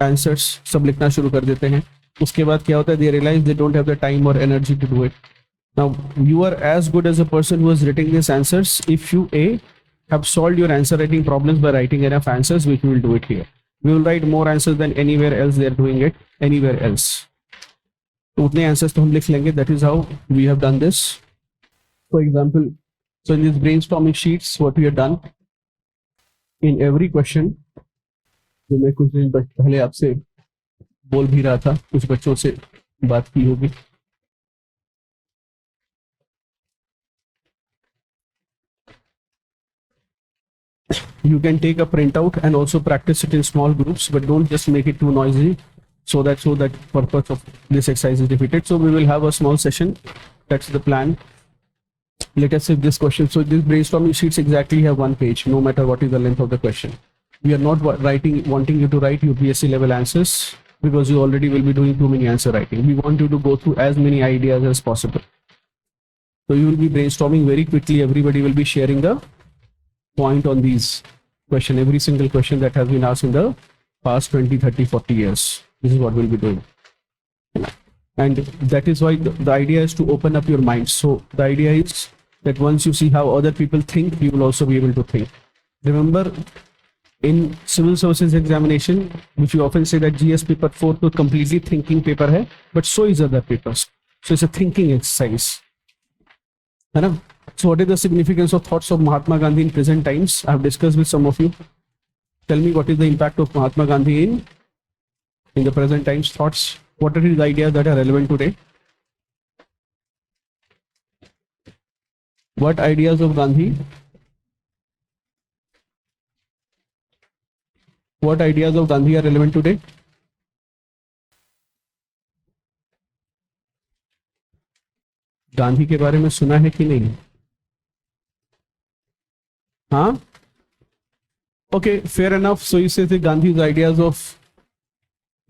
S9: answers सब लिखना शुरू कर देते हैं. उसके बाद क्या होता है? They realize they don't have the time or energy to do it. Now, you are as good as a person who is writing these answers if you have solved your answer writing problems by writing enough answers, which we will do it here. We will write more answers than anywhere else they are doing it anywhere else. तो उतने answers तो हम लिख लेंगे. That is how we have done this. For example, so in these brainstorming sheets, what we have done in every question, जो मैं कुछ दिन पहले आपसे बोल भी रहा था, कुछ बच्चों से बात की होगी. You can take a printout and also practice it in small groups, but don't just make it too noisy, so that purpose of this exercise is defeated. So we will have a small session. That's the plan. Let us see this question. So these brainstorming sheets exactly have one page, no matter what is the length of the question. We are not wanting you to write UPSC level answers, because you already will be doing too many answer writing. We want you to go through as many ideas as possible. So you will be brainstorming very quickly. Everybody will be sharing the point on these question, every single question that has been asked in the past 20, 30, 40 years. This is what we'll be doing. And that is why the idea is to open up your mind. So the idea is that once you see how other people think, you will also be able to think. Remember, in civil services examination, which we often say that GS paper 4 to completely thinking paper hai, but so is other papers. So it's a thinking exercise. So what is the significance of thoughts of Mahatma Gandhi in present times? I have discussed with some of you. Tell me, what is the impact of Mahatma Gandhi in the present times thoughts? What are his ideas that are relevant today? What ideas of Gandhi? What ideas of Gandhi are relevant today? Gandhi के बारे में सुना है कि नहीं? हाँ? Okay, fair enough. So you say that Gandhi's ideas of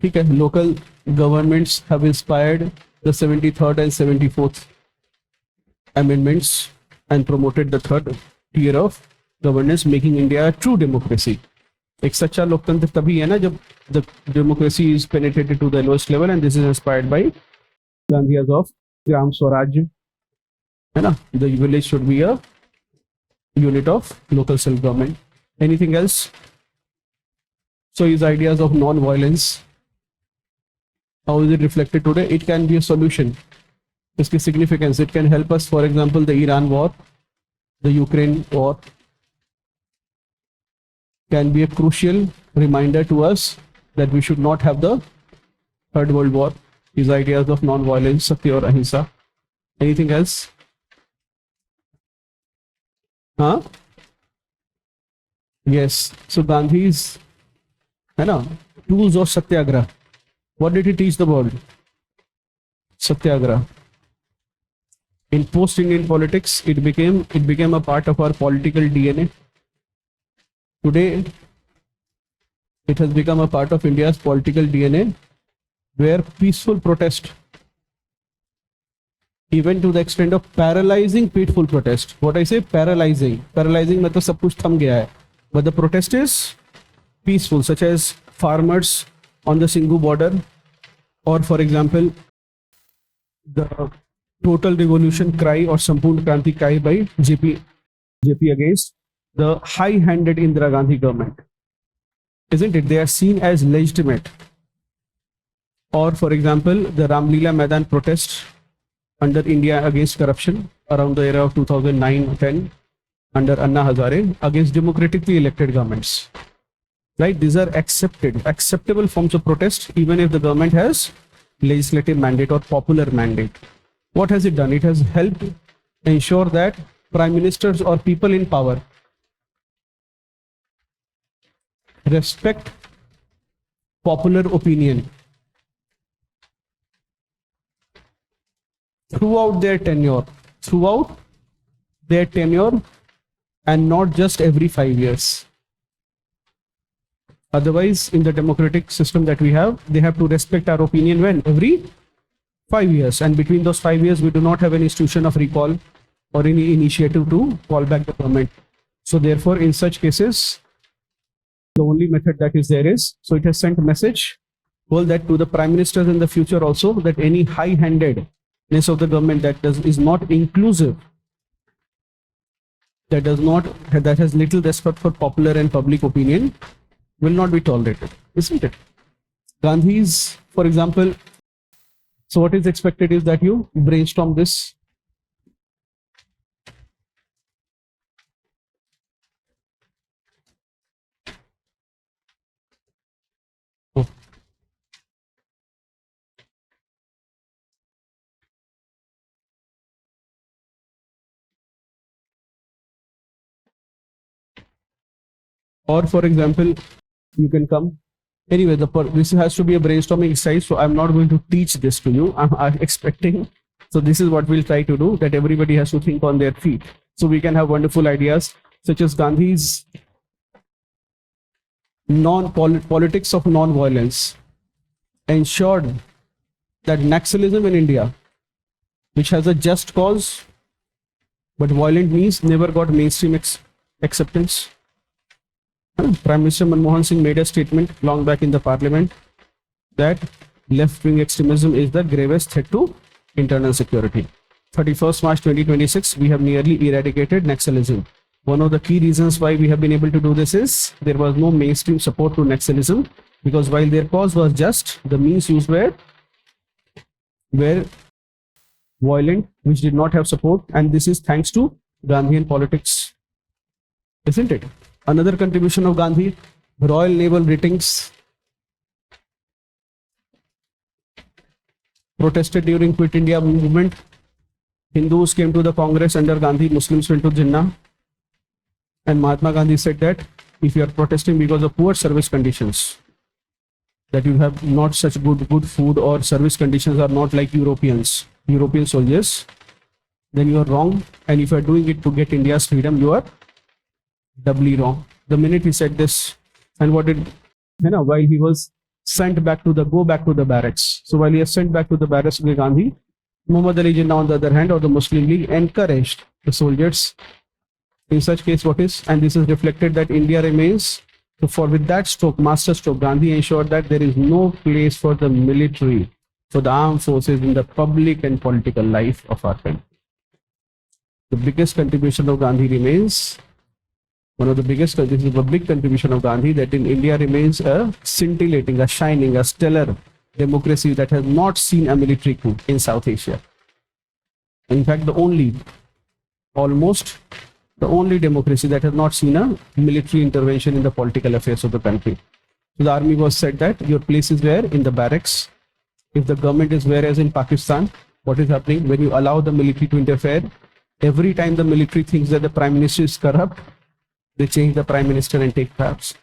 S9: local governments have inspired the 73rd and 74th amendments and promoted the third tier of governance, making India a true democracy. एक सच्चा लोकतंत्र तभी है ना जब the democracy is penetrated to the lowest level, and this is inspired by the ideas of Gram Swaraj. The village should be a unit of local self-government. Anything else? So his ideas of non-violence, how is it reflected today? It can be a solution. Its significance, it can help us. For example, the Iran war, the Ukraine war can be a crucial reminder to us that we should not have the Third World War. His ideas of non-violence, Satya or Ahimsa. Anything else? Huh? Yes. So Gandhi's tools of Satyagraha. What did he teach the world? Satyagraha. In post-Indian politics, it became a part of our political DNA. Today, it has become a part of India's political DNA, where peaceful protest, even to the extent of paralyzing peaceful protest. What I say, paralyzing मतलब सब कुछ थम गया है. But the protest is peaceful, such as farmers on the Singhu border, or for example, the total revolution cry or Sampurna Kranti cry by JP against the high-handed Indira Gandhi government. Isn't it? They are seen as legitimate. Or for example, the Ramlila Maidan protest under India against corruption around the era of 2009-10 under Anna Hazare against democratically elected governments. Right? These are acceptable forms of protest, even if the government has legislative mandate or popular mandate. What has it done? It has helped ensure that prime ministers or people in power respect popular opinion. throughout their tenure, and not just every 5 years. Otherwise, in the democratic system that we have, they have to respect our opinion when? Every 5 years. And between those 5 years, we do not have any institution of recall or any initiative to call back the government. So therefore, in such cases, the only method that is there is, so it has sent a message, well, that to the prime ministers in the future also, that any high-handedness of the government that is not inclusive, that has little respect for popular and public opinion, will not be tolerated, isn't it? Gandhi's, for example, so what is expected is that you brainstorm this. Oh. Or for example, you can come. Anyway, this has to be a brainstorming exercise, so I'm not going to teach this to you. I'm expecting. So this is what we'll try to do, that everybody has to think on their feet. So we can have wonderful ideas, such as Gandhi's politics of non-violence ensured that Naxalism in India, which has a just cause, but violent means, never got mainstream acceptance. Prime Minister Manmohan Singh made a statement long back in the parliament that left-wing extremism is the gravest threat to internal security. 31st March 2026, we have nearly eradicated Naxalism. One of the key reasons why we have been able to do this is there was no mainstream support to Naxalism, because while their cause was just, the means used were violent, which did not have support, and this is thanks to Gandhian politics, isn't it? Another contribution of Gandhi, Royal Naval Ratings protested during Quit India movement. Hindus came to the Congress under Gandhi, Muslims went to Jinnah. And Mahatma Gandhi said that if you are protesting because of poor service conditions, that you have not such good food or service conditions are not like European soldiers, then you are wrong. And if you are doing it to get India's freedom, you are doubly wrong. The minute he said this, and what did, while he was sent back to the barracks. So while he was sent back to the barracks with Gandhi, Muhammad Ali Jinnah on the other hand, or the Muslim League, encouraged the soldiers. In such case, what is, and this is reflected that India remains, so with that stroke, master stroke, Gandhi ensured that there is no place for the military, for the armed forces in the public and political life of our country. The biggest contribution of Gandhi remains, this is a big contribution of Gandhi, that in India remains a scintillating, a shining, a stellar democracy that has not seen a military coup in South Asia. In fact, almost the only democracy that has not seen a military intervention in the political affairs of the country. So the army was said that your place is where? In the barracks. If the government is whereas in Pakistan, what is happening? When you allow the military to interfere, every time the military thinks that the prime minister is corrupt, they change the prime minister and take powers.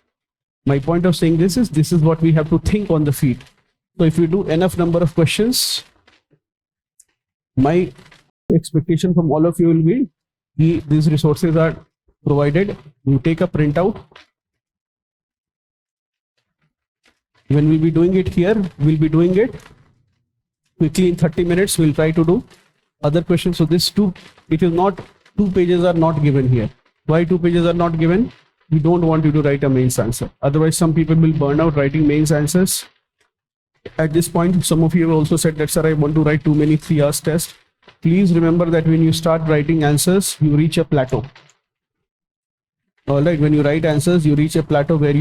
S9: My point of saying this is what we have to think on the feet. So if you do enough number of questions, my expectation from all of you will be, these resources are provided. You take a printout. When we'll be doing it here, we'll be doing it quickly in 30 minutes. We'll try to do other questions. So this two pages are not given here. Why 2 pages are not given? We don't want you to write a mains answer. Otherwise, some people will burn out writing mains answers. At this point, some of you have also said that, sir, I want to write too many 3 hours tests. Please remember that when you start writing answers, you reach a plateau. All right, when you write answers, you reach a plateau where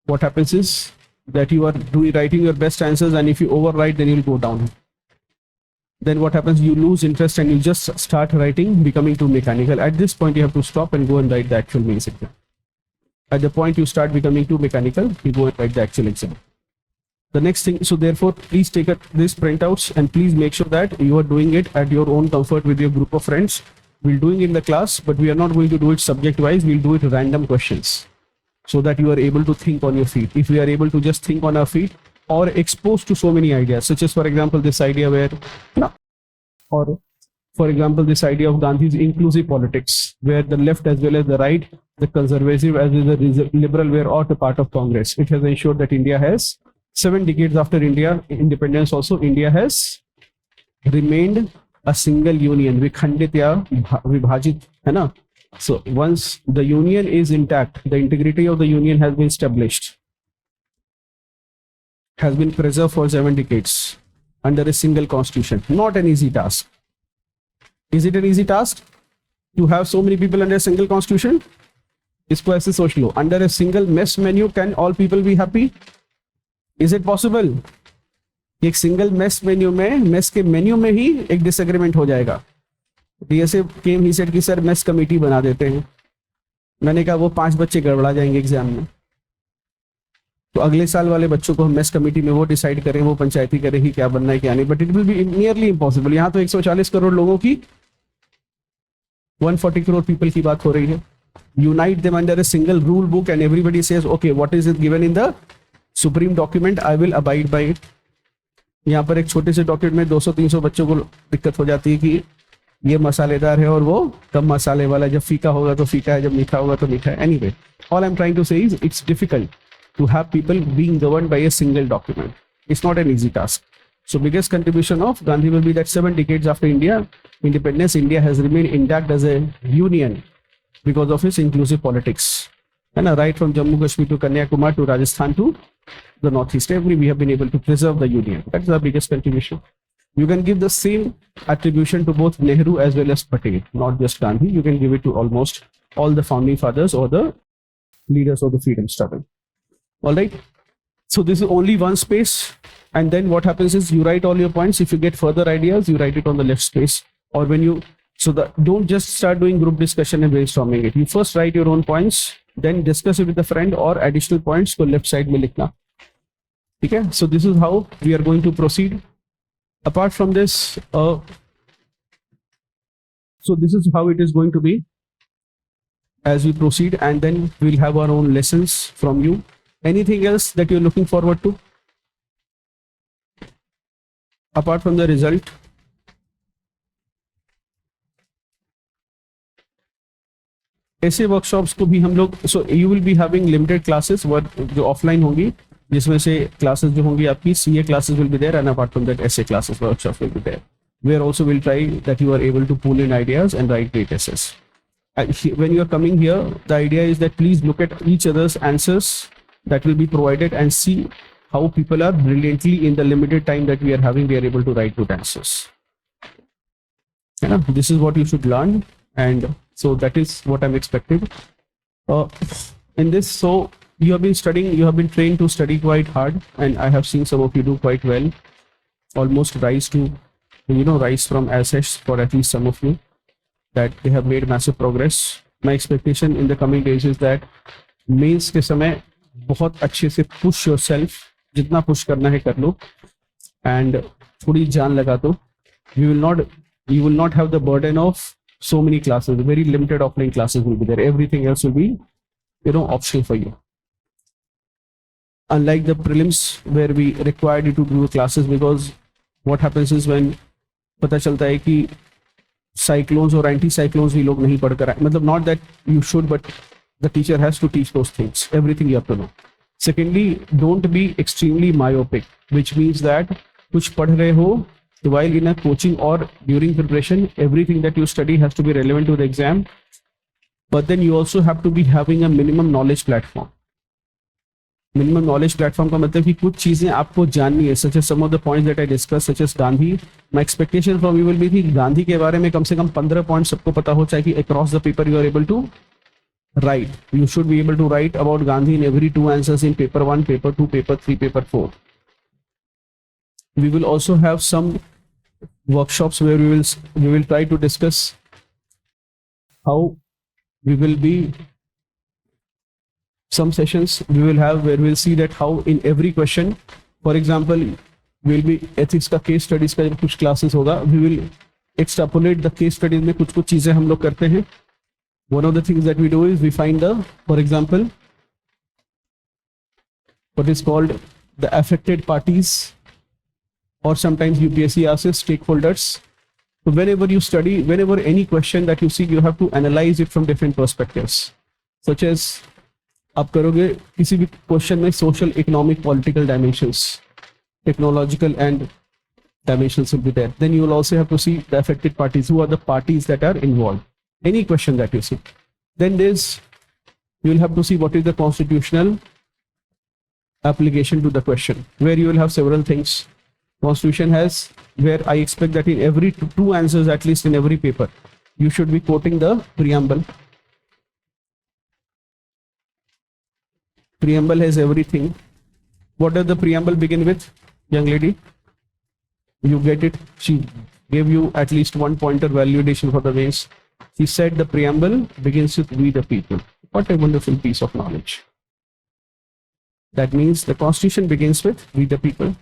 S9: what happens is that you are writing your best answers, and if you overwrite, then you'll go down. Then what happens? You lose interest and you just start writing, becoming too mechanical. At this point, you have to stop and go and write the actual mains exam. At the point you start becoming too mechanical, you go and write the actual exam. The next thing, so therefore, please take these printouts and please make sure that you are doing it at your own comfort with your group of friends. We'll doing in the class, but we are not going to do it subject-wise. We'll do it random questions so that you are able to think on your feet. If we are able to just think on our feet or exposed to so many ideas, such as, for example, this idea where Or for example, this idea of Gandhi's inclusive politics, where the left as well as the right, the conservative as well as the liberal were all a part of Congress. It has ensured that India has 7 decades after India independence also, India has remained a single union. Vikhandit ya vibhajit, hai na? So once the union is intact, the integrity of the union has been established, has been preserved for 7 decades under a single constitution. Not an easy task. Is it an easy task to have so many people under a single constitution? इसको ऐसे सोच लो, under a single mess menu can all people be happy? Is it possible? एक single mess menu में, mess के menu में ही एक disagreement हो जाएगा. डीएसए केम ही सेड कि सर मेस कमेटी बना देते हैं. मैंने कहा वो 5 बच्चे गड़बड़ा जाएंगे एग्जाम में, तो अगले साल वाले बच्चों को हम मेस कमेटी में वो डिसाइड करें, वो पंचायती करें कि क्या बनना है क्या नहीं. But it will be nearly impossible. यहाँ तो 140 करोड़ लोगों की, 140 करोड़ पीपल की बात हो रही है. Unite them under a single rule book and everybody says okay what is it given in the supreme document, I will abide by it. यहाँ पर एक छोटे से डॉक्यूमेंट में 200-300 बच्चों को दिक्कत हो जाती है कि ये मसालेदार है और वो कम मसाले वाला, जब फीका होगा तो फीका है, जब मीठा होगा तो मीठा है. Anyway, all I am trying to say is it's difficult to have people being governed by a single document. It's not an easy task. So biggest contribution of Gandhi will be that 7 decades after India independence, India has remained intact as a union because of its inclusive politics. And right from Jammu Kashmir to Kanyakumari to Rajasthan to the Northeast, we have been able to preserve the union. That's the biggest contribution. You can give the same attribution to both Nehru as well as Patel, not just Gandhi. You can give it to almost all the founding fathers or the leaders of the freedom struggle. All right, so this is only one space, and then what happens is you write all your points. If you get further ideas, you write it on the left space, or when you, so that don't just start doing group discussion and brainstorming it. You first write your own points, then discuss it with a friend, or additional points को left side में लिखना. Okay, so this is how we are going to proceed. Apart from this, so this is how it is going to be as we proceed, and then we'll have our own lessons from you. Anything else that you're looking forward to apart from the result? ऐसे workshops को भी हम लोग, so you will be having limited classes जो offline होंगी, जिसमें से classes जो होंगी आपकी CA classes will be there, and apart from that essay classes workshops will be there, where also we'll try that you are able to pull in ideas and write great essays. When you are coming here, the idea is that please look at each other's answers that will be provided and see how people are brilliantly, in the limited time that we are having, we are able to write good answers. Yeah, this is what you should learn, and so that is what I'm expecting in this. So you have been studying, you have been trained to study quite hard, and I have seen some of you do quite well, almost rise to, rise from assets for at least some of you, that they have made massive progress. My expectation in the coming days is that mains के समय बहुत अच्छे से push yourself, जितना push करना है कर लो, and थोड़ी जान लगा दो. you will not have the burden of so many classes. Very limited offline classes will be there. Everything else will be optional for you, unlike the prelims where we required you to do classes, because what happens is when पता चलता है कि cyclones or anti cyclones भी लोग नहीं पढ़ कर आए, मतलब not that you should, but the teacher has to teach those things, everything you have to know. Secondly, don't be extremely myopic, which means that कुछ पढ़ रहे हो while in a coaching or during preparation, everything that you study has to be relevant to the exam, but then you also have to be having a minimum knowledge platform. Minimum knowledge platform का मतलब कि कुछ चीजें आपको जाननी है, such as some of the points that I discussed, such as Gandhi. My expectation from you will be कि गांधी के बारे में कम से कम 15 points सबको पता हो, चाहे कि across the paper you are able to write. You should be able to write about Gandhi in every 2 answers in paper 1, paper 2, paper 3, paper 4. We will also have some workshops where we will try to discuss how we will be, some sessions we will have where we'll see that how in every question, for example, will be ethics का case studies का कुछ classes होगा, we will extrapolate the case studies में कुछ चीजें हम लोग करते हैं. One of the things that we do is we find for example, what is called the affected parties, or sometimes UPSC asks stakeholders. So whenever you study, whenever any question that you see, you have to analyze it from different perspectives, such as आप करोगे किसी भी question में social, economic, political dimensions, technological and dimensions will be there. Then you will also have to see the affected parties, who are the parties that are involved. Any question that you see. Then you will have to see what is the constitutional application to the question, where you will have several things. Constitution has, where I expect that in every two answers, at least in every paper, you should be quoting the preamble. Preamble has everything. What does the preamble begin with, young lady? You get it. She gave you at least one pointer validation for the ways. She said the preamble begins with "we the people." What a wonderful piece of knowledge. That means the Constitution begins with "we the people."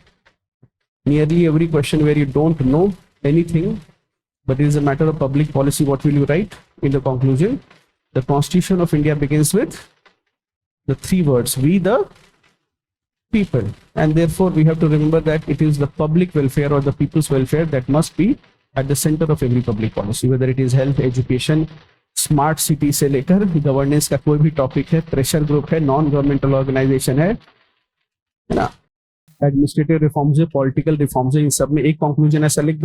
S9: Nearly every question where you don't know anything, but it is a matter of public policy, what will you write in the conclusion? The Constitution of India begins with the three words, "we the people," and therefore we have to remember that it is the public welfare or the people's welfare that must be at the center of every public policy, whether it is health, education, smart city से लेकर governance का कोई भी topic है, pressure group है, non governmental organisation है ना, administrative reforms है, पॉलिटिकल रिफॉर्म्स है, इन सब में एक कंक्लूजन ऐसा लिख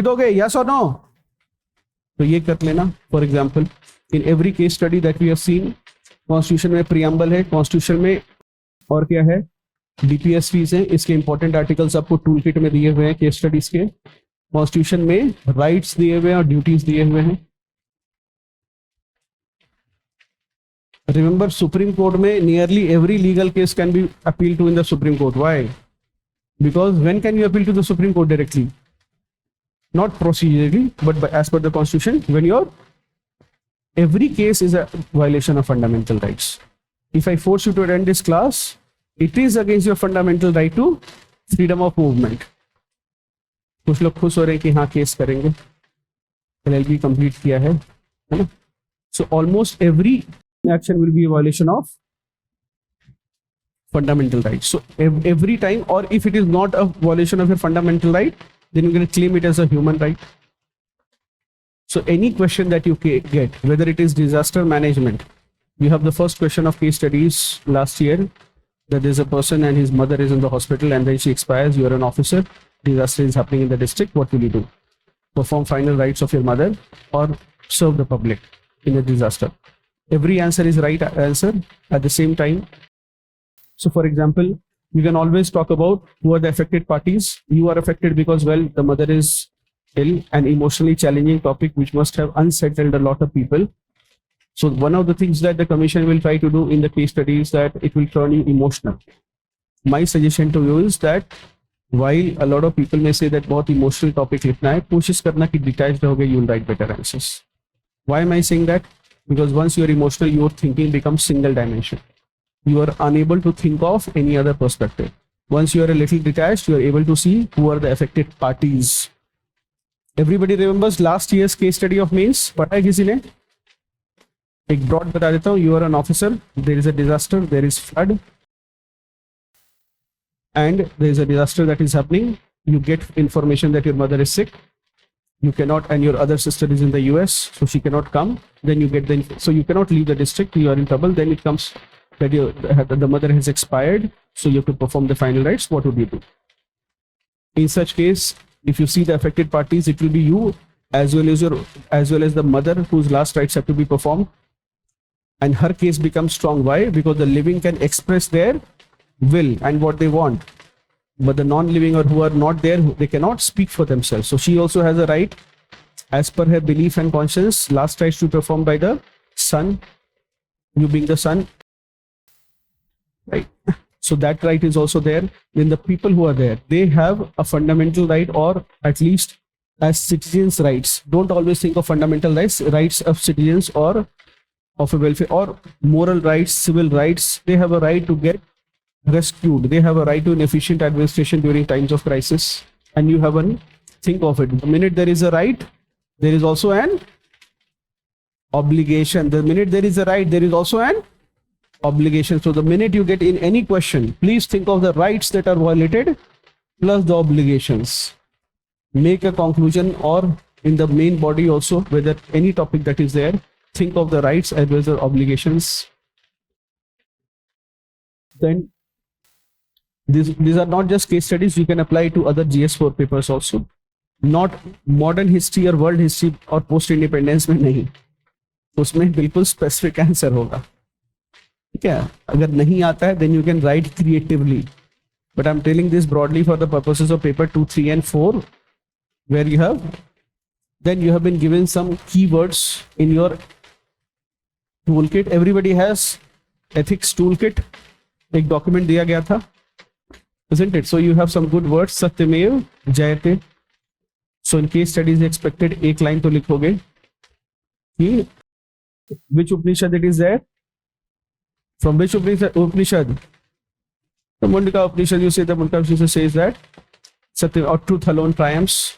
S9: दोगे यस और नो, तो ये कर लेना. For example in every case study that we have seen, constitution में प्रीएम्बल है, कॉन्स्टिट्यूशन में और क्या है, डीपीएस फीस है, इसके इंपॉर्टेंट आर्टिकल्स आपको टूल किट में दिए हुए हैं केस स्टडीज के. कॉन्स्टिट्यूशन में राइट्स दिए हुए हैं और ड्यूटीज दिए हुए हैं. Remember, Supreme Court में nearly every legal case can be appealed to in the Supreme Court. Why? Because when can you appeal to the Supreme Court directly? Not procedurally, but as per the Constitution, when every case is a violation of fundamental rights. If I force you to attend this class, it is against your fundamental right to freedom of movement. कुछ लोग खुश हो रहे हैं कि हाँ case करेंगे, LLB complete किया है ना? So almost every action will be a violation of fundamental rights. So every time, or if it is not a violation of your fundamental right, then you're going to claim it as a human right. So any question that you get, whether it is disaster management, you have the first question of case studies last year, that there's a person and his mother is in the hospital and then she expires, you're an officer, disaster is happening in the district, what will you do? Perform final rites of your mother or serve the public in a disaster? Every answer is right answer at the same time. So for example, you can always talk about who are the affected parties. You are affected because, well, the mother is ill, an emotionally challenging topic which must have unsettled a lot of people. So one of the things that the commission will try to do in the case study is that it will turn you emotional. My suggestion to you is that while a lot of people may say that बहुत emotional topic लिखना है, कोशिश करना कि detached रहोगे, you will write better answers. Why am I saying that? Because once you are emotional, your thinking becomes single dimension. You are unable to think of any other perspective. Once you are a little detached, you are able to see who are the affected parties. Everybody remembers last year's case study of mains? पढ़ा है किसी ने? एक broad बता देता हूँ. You are an officer. There is a disaster. There is flood, and there is a disaster that is happening. You get information that your mother is sick. You cannot, and your other sister is in the US, so she cannot come. Then you get so you cannot leave the district. You are in trouble. Then it comes that the mother has expired, so you have to perform the final rites. What would you do? In such case, if you see the affected parties, it will be you as well as the mother whose last rites have to be performed, and her case becomes strong. Why? Because the living can express their will and what they want. But the non-living or who are not there, they cannot speak for themselves. So she also has a right, as per her belief and conscience, last rites to perform by the son, you being the son, right? So that right is also there. Then the people who are there, they have a fundamental right, or at least as citizens' rights. Don't always think of fundamental rights of citizens or of a welfare or moral rights, civil rights. They have a right to get rescued. They have a right to an efficient administration during times of crisis, and you have a think of it. The minute there is a right, there is also an obligation. The minute there is a right, there is also an obligation. So the minute you get in any question, please think of the rights that are violated plus the obligations. make a conclusion, or in the main body also, whether any topic that is there, think of the rights as well as the obligations. Then these are not just case studies, you can apply to other GS4 papers also. Not modern history or world history और post independence में नहीं, उसमें बिल्कुल specific answer होगा. ठीक है, अगर नहीं आता है then you can write creatively, but I'm telling this broadly for the purposes of paper 2, 3 and 4, where you have been given some keywords in your toolkit. Everybody has ethics toolkit, एक document दिया गया था, isn't it? So you have some good words, Satyamev Jayate. So in case studies expected, एक line तो लिखोगे कि which Upanishad it is there, from which Upanishad, the Mundaka Upanishad, you say the Mundaka Upanishad says that Satya or truth alone triumphs.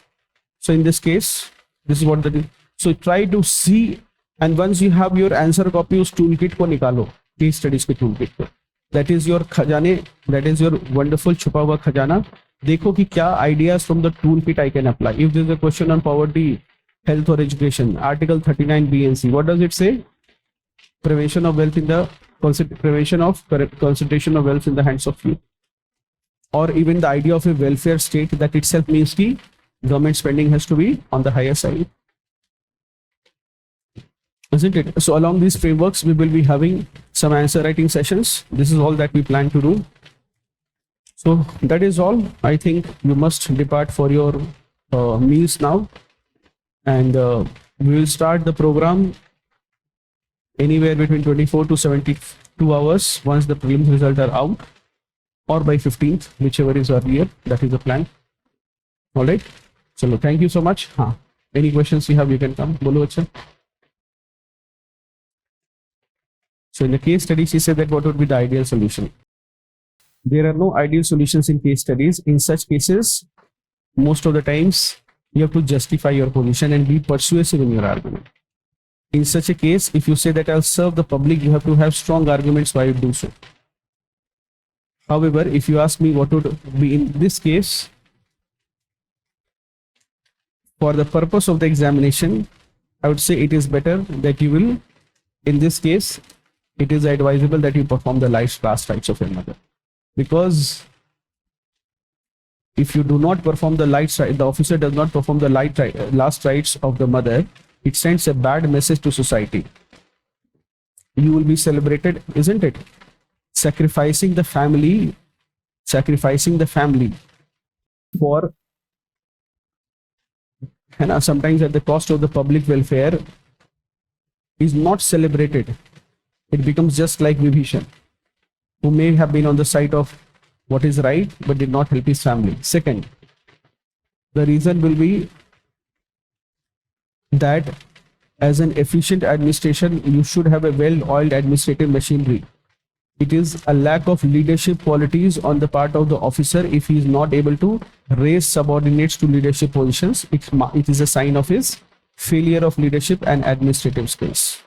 S9: So in this case, this is what that is. So try to see, and once you have your answer copy, उस toolkit को निकालो, case studies के toolkit को. That is your खजाने, that is your wonderful छुपा हुआ खजाना. देखो कि क्या ideas from the toolkit I can apply. If there is a question on poverty, health or education, Article 39 B and C, what does it say? Prevention of wealth in the prevention of concentration of wealth in the hands of few. Or even the idea of a welfare state, that itself means कि government spending has to be on the higher side, isn't it? So along these frameworks, we will be having some answer writing sessions. This is all that we plan to do. So that is all. I think you must depart for your meals now, and we will start the program anywhere between 24 to 72 hours once the prelims results are out, or by 15th, whichever is earlier. That is the plan. All right. So thank you so much. Any questions you have, you can come. Bolo acha. So in the case study, she said that what would be the ideal solution? There are no ideal solutions in case studies. In such cases, most of the times, you have to justify your position and be persuasive in your argument. In such a case, if you say that I'll serve the public, you have to have strong arguments why you do so. However, if you ask me what would be in this case, for the purpose of the examination, I would say it is better that you will, in this case, it is advisable that you perform the last rites of your mother. Because if you do not perform the the officer does not perform the last rites of the mother, it sends a bad message to society. You will be celebrated, isn't it? Sacrificing the family for, and sometimes at the cost of the public welfare, is not celebrated. It becomes just like Vibhishan, who may have been on the side of what is right, but did not help his family. Second, the reason will be that as an efficient administration, you should have a well-oiled administrative machinery. It is a lack of leadership qualities on the part of the officer if he is not able to raise subordinates to leadership positions. It is a sign of his failure of leadership and administrative skills.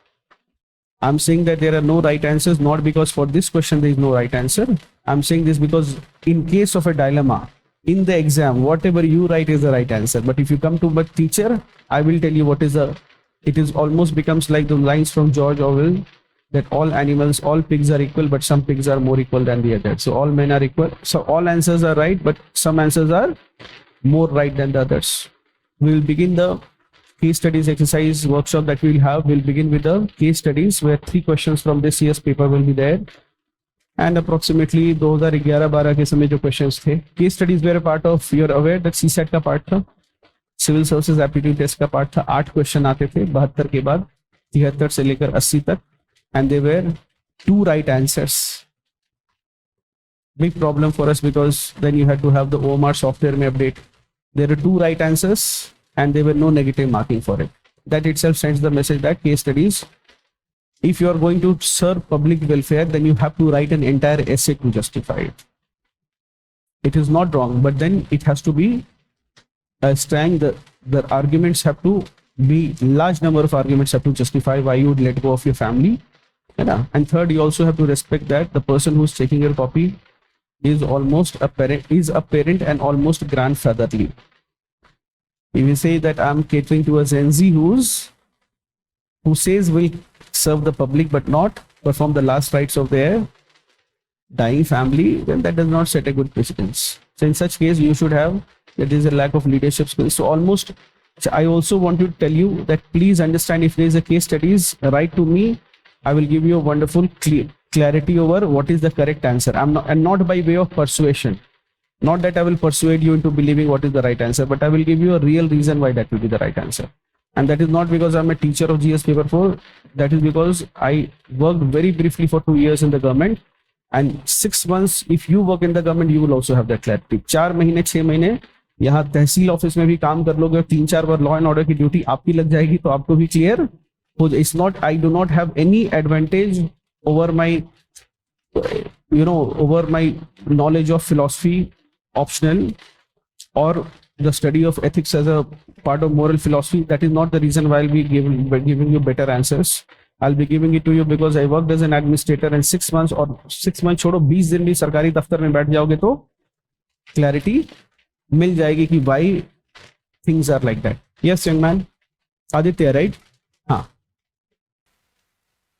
S9: I'm saying that there are no right answers, not because for this question there is no right answer. I'm saying this because in case of a dilemma, in the exam, whatever you write is the right answer. But if you come to my teacher, I will tell you what is it is almost becomes like the lines from George Orwell, that all animals, all pigs are equal, but some pigs are more equal than the others. So all men are equal. So all answers are right, but some answers are more right than the others. We will begin the case studies exercise workshop that we will have. We'll begin with the case studies where 3 questions from this year's paper will be there. And approximately 2011-12 के समय जो questions थे. Case studies were a part of, you're aware that CSAT का part था, Civil Services Aptitude Test का part था. 8 question आते थे 72 के बाद 73 से लेकर 80 तक, and there were 2 right answers. Big problem for us because then you had to have the OMR software में update. There are 2 right answers and there were no negative marking for it. That itself sends the message that case studies, if you are going to serve public welfare, then you have to write an entire essay to justify it. It is not wrong, but then it has to be strong. The arguments have to be, large number of arguments have to justify why you would let go of your family. And third, you also have to respect that the person who's taking your copy is almost a parent, and almost grandfatherly. If you say that I'm catering to a Gen Z who says will serve the public but not perform the last rites of their dying family, then that does not set a good precedence. So in such case, you should have that there is a lack of leadership skills. So almost, I also want to tell you that please understand, if there is a case studies, write to me. I will give you a wonderful clarity over what is the correct answer. And not by way of persuasion. Not that I will persuade you into believing what is the right answer, but I will give you a real reason why that will be the right answer. And that is not because I'm a teacher of GS paper 4. That is because I worked very briefly for 2 years in the government. And 6 months, if you work in the government, you will also have that clarity. 4 महीने 6 महीने यहाँ तहसील office में भी काम कर लोगे, 3-4 बार law and order की duty आपकी लग जाएगी, तो आपको भी क्लियर हो जाए. It's not, I do not have any advantage over my, over my knowledge of philosophy, optional, or the study of ethics as a part of moral philosophy. That is not the reason why I'll be giving you better answers. I'll be giving it to you because I worked as an administrator, and 6 months or 6 months छोड़ो 20 दिन भी सरकारी दफ्तर में बैठ जाओगे तो clarity मिल जाएगी कि why things are like that. Yes, young man. Aditya, right? हाँ.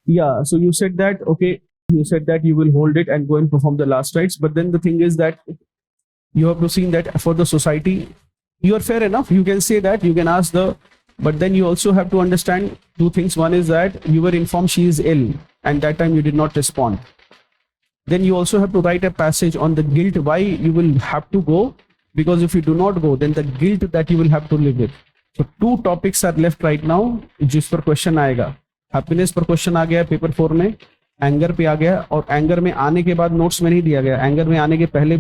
S9: Yeah, so you said that, okay, you said that you will hold it and go and perform the last rites, but then the thing is that you have to see that for the society, you are fair enough. You can say that, you can ask the, but then you also have to understand 2 things. One is that you were informed she is ill, and that time you did not respond. Then you also have to write a passage on the guilt why you will have to go, because if you do not go, then the guilt that you will have to live with. So 2 topics are left right now, जिस पर question आएगा. Happiness पर question आ गया paper 4 में, anger पे आ गया, और anger में आने के बाद नोट्स में नहीं दिया गया, एंगर में आने के पहले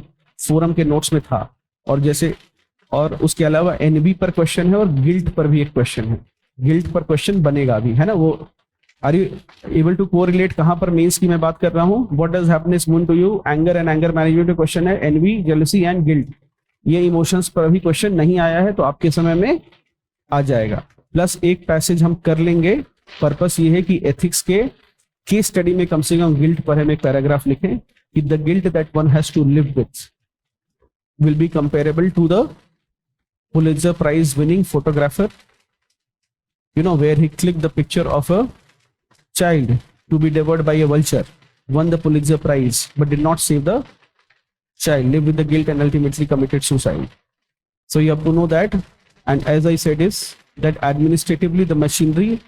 S9: फोरम के नोट्स में था. और जैसे, और उसके अलावा एनबी पर क्वेश्चन है और गिल्ट पर भी एक क्वेश्चन है. गिल्ट पर क्वेश्चन बनेगा अभी, है ना. वो are you able to correlate कहां पर मेंस की मैं बात कर रहा हूं. What does happiness mean to you? Anger and anger management का क्वेश्चन है. एनबी, जेलसी एंड गिल्ट, ये इमोशंस पर अभी क्वेश्चन नहीं आया है, तो आपके समय में आ जाएगा. प्लस एक पैसेज हम कर लेंगे. पर्पस ये है कि एथिक्स के केस स्टडी में कम से कम गिल्ट पर हम एक पैराग्राफ लिखें कि the guilt that one has to live with will be comparable to the Pulitzer Prize winning photographer, where he clicked the picture of a child to be devoured by a vulture, won the Pulitzer Prize, but did not save the child, lived with the guilt and ultimately committed suicide. So you have to know that. And as I said is that administratively the machinery,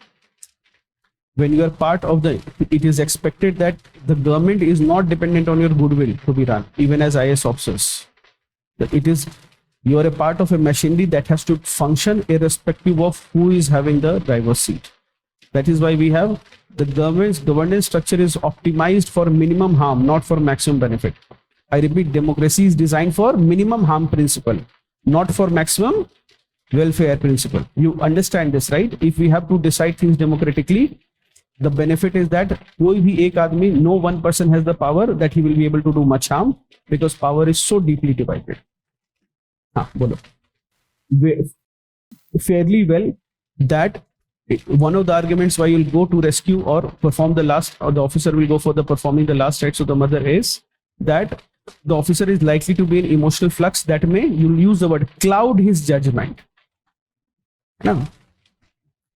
S9: when you are part of the, it is expected that the government is not dependent on your goodwill to be run, even as IAS officers. That it is, you are a part of a machinery that has to function irrespective of who is having the driver's seat. That is why we have the governance structure is optimized for minimum harm, not for maximum benefit. I repeat, democracy is designed for minimum harm principle, not for maximum welfare principle. You understand this, right? If we have to decide things democratically, the benefit is that कोई भी एक आदमी, no one person has the power that he will be able to do much harm, because power is so deeply divided. हाँ बोलो. Fairly well, that one of the arguments why you'll go to rescue or perform the last, or the officer will go for the performing the last rites of the mother, is that the officer is likely to be in emotional flux that may, you'll use the word, cloud his judgment. No.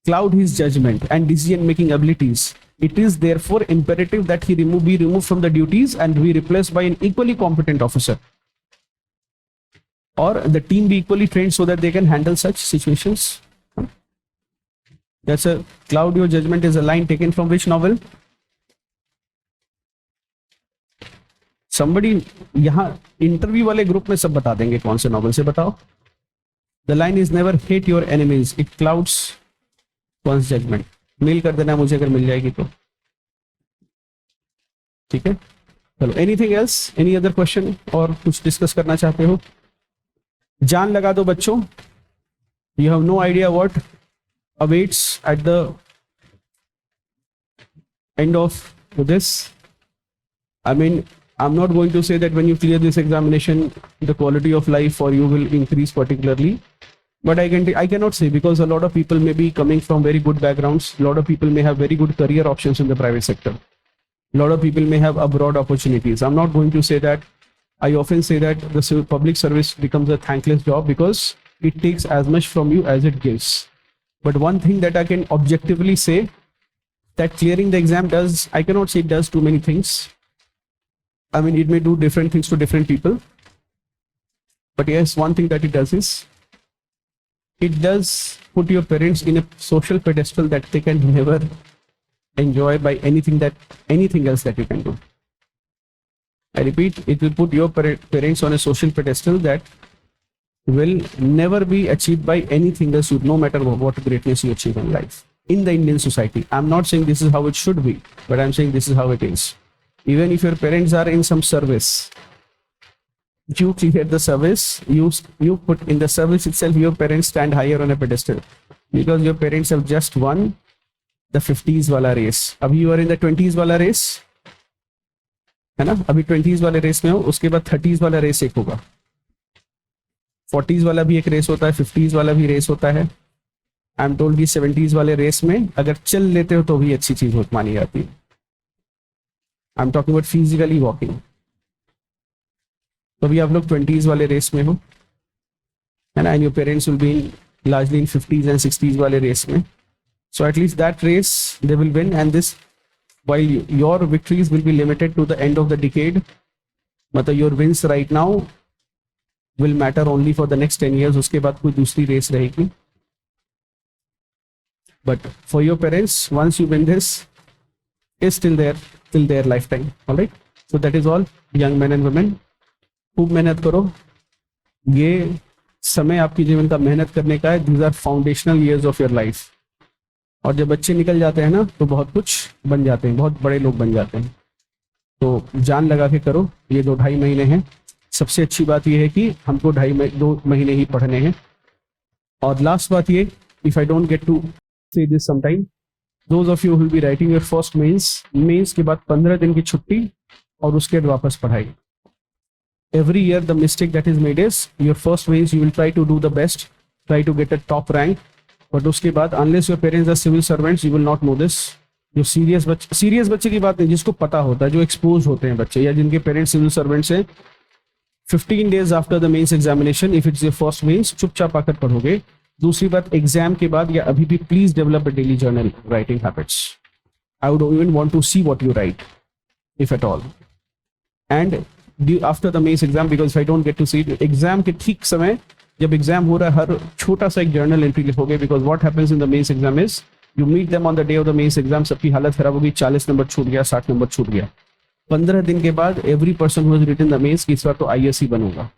S9: Cloud his judgment and decision-making abilities. It is therefore imperative that he be removed from the duties and be replaced by an equally competent officer, or the team be equally trained so that they can handle such situations. That's a cloud your judgment is a line taken from which novel? Somebody यहाँ interview वाले group में सब बता देंगे कौन से novel से. बताओ. The line is never hate your enemies, it clouds one's judgment. Mail कर देना मुझे अगर मिल जाएगी तो. ठीक है, चलो. Anything else, any other question, और कुछ डिस्कस करना चाहते हो? जान लगा दो बच्चों. You have no idea what awaits at the end of this. I mean, I'm not going to say that when you clear this examination, the quality of life for you will increase particularly. But I cannot say, because a lot of people may be coming from very good backgrounds. A lot of people may have very good career options in the private sector. A lot of people may have abroad opportunities. I'm not going to say that. I often say that the public service becomes a thankless job because it takes as much from you as it gives. But one thing that I can objectively say, that clearing the exam does, I cannot say it does too many things. I mean, it may do different things to different people. But yes, one thing that it does is, it does put your parents in a social pedestal that they can never enjoy by anything else that you can do. I repeat, it will put your parents on a social pedestal that will never be achieved by anything else, no matter what greatness you achieve in life. In the Indian society, I'm not saying this is how it should be, but I'm saying this is how it is. Even if your parents are in some service, you clear the service, you put in the service itself, your parents stand higher on a pedestal because your parents have just won the 50s wala race. Abhi you are in the 20s wala race, है ना? अभी 20s वाले race में हो, उसके बाद 30s वाला race एक होगा, 40s वाला भी एक रेस होता है, 50s वाला भी रेस होता है. आई एम टोल्ड कि 70s वाले रेस में अगर चल लेते हो तो भी अच्छी चीज होती मानी जाती है. I am talking about physically walking. तो अभी आप लोग 20s वाले रेस में हो, है ना? And your parents will be in largely in 50s and 60s वाले रेस में. So at least that race they will win, and this while your victories will be limited to the end of the decade, मतलब your wins right now will matter only for the next 10 years. उसके बाद कोई दूसरी race रहेगी. But for your parents, once you win this, is still there till their lifetime. All right. So that is all, young men and women. खूब मेहनत करो. ये समय आपकी जीवन का मेहनत करने का है. These are foundational years of your life. और जब बच्चे निकल जाते हैं ना, तो बहुत कुछ बन जाते हैं, बहुत बड़े लोग बन जाते हैं. तो जान लगा के करो. ये 2-2.5 महीने हैं. सबसे अच्छी बात ये है कि हमको 2 महीने ही पढ़ने हैं. और लास्ट बात ये, if I don't get to say this sometime, those of you will be writing your first mains के बाद 15 दिन की छुट्टी और उसके बाद वापस पढ़ाई. Every year the mistake that is made is your first mains you will try to do the best, try to get a top rank. But उसके बाद unless your parents are civil servants you will not know this. जो serious बच्चे की बात नहीं, जिसको पता होता है, जो एक्सपोज होते हैं बच्चे, या जिनके पेरेंट्स सिविल सर्वेंट्स हैं, 15 days after the mains examination, if it's your first mains, चुपचाप आकर पढ़ोगे. दूसरी बात, एग्जाम के बाद या अभी भी please develop a daily journal writing habits. I would even want to see what you write, if at all. And after the mains exam, because I don't get to see exam के ठीक समय, जब exam हो रहा है, हर छोटा सा एक जर्नल एंट्री लिखोगे. Because what happens in the mains exam is you meet them on the day of the mains exam, सबकी हालत खराब होगी, 40 नंबर छूट गया, 60 नंबर छूट गया. 15 दिन के बाद every person who has written the mains, इस बार तो आईएएस ही बनूंगा,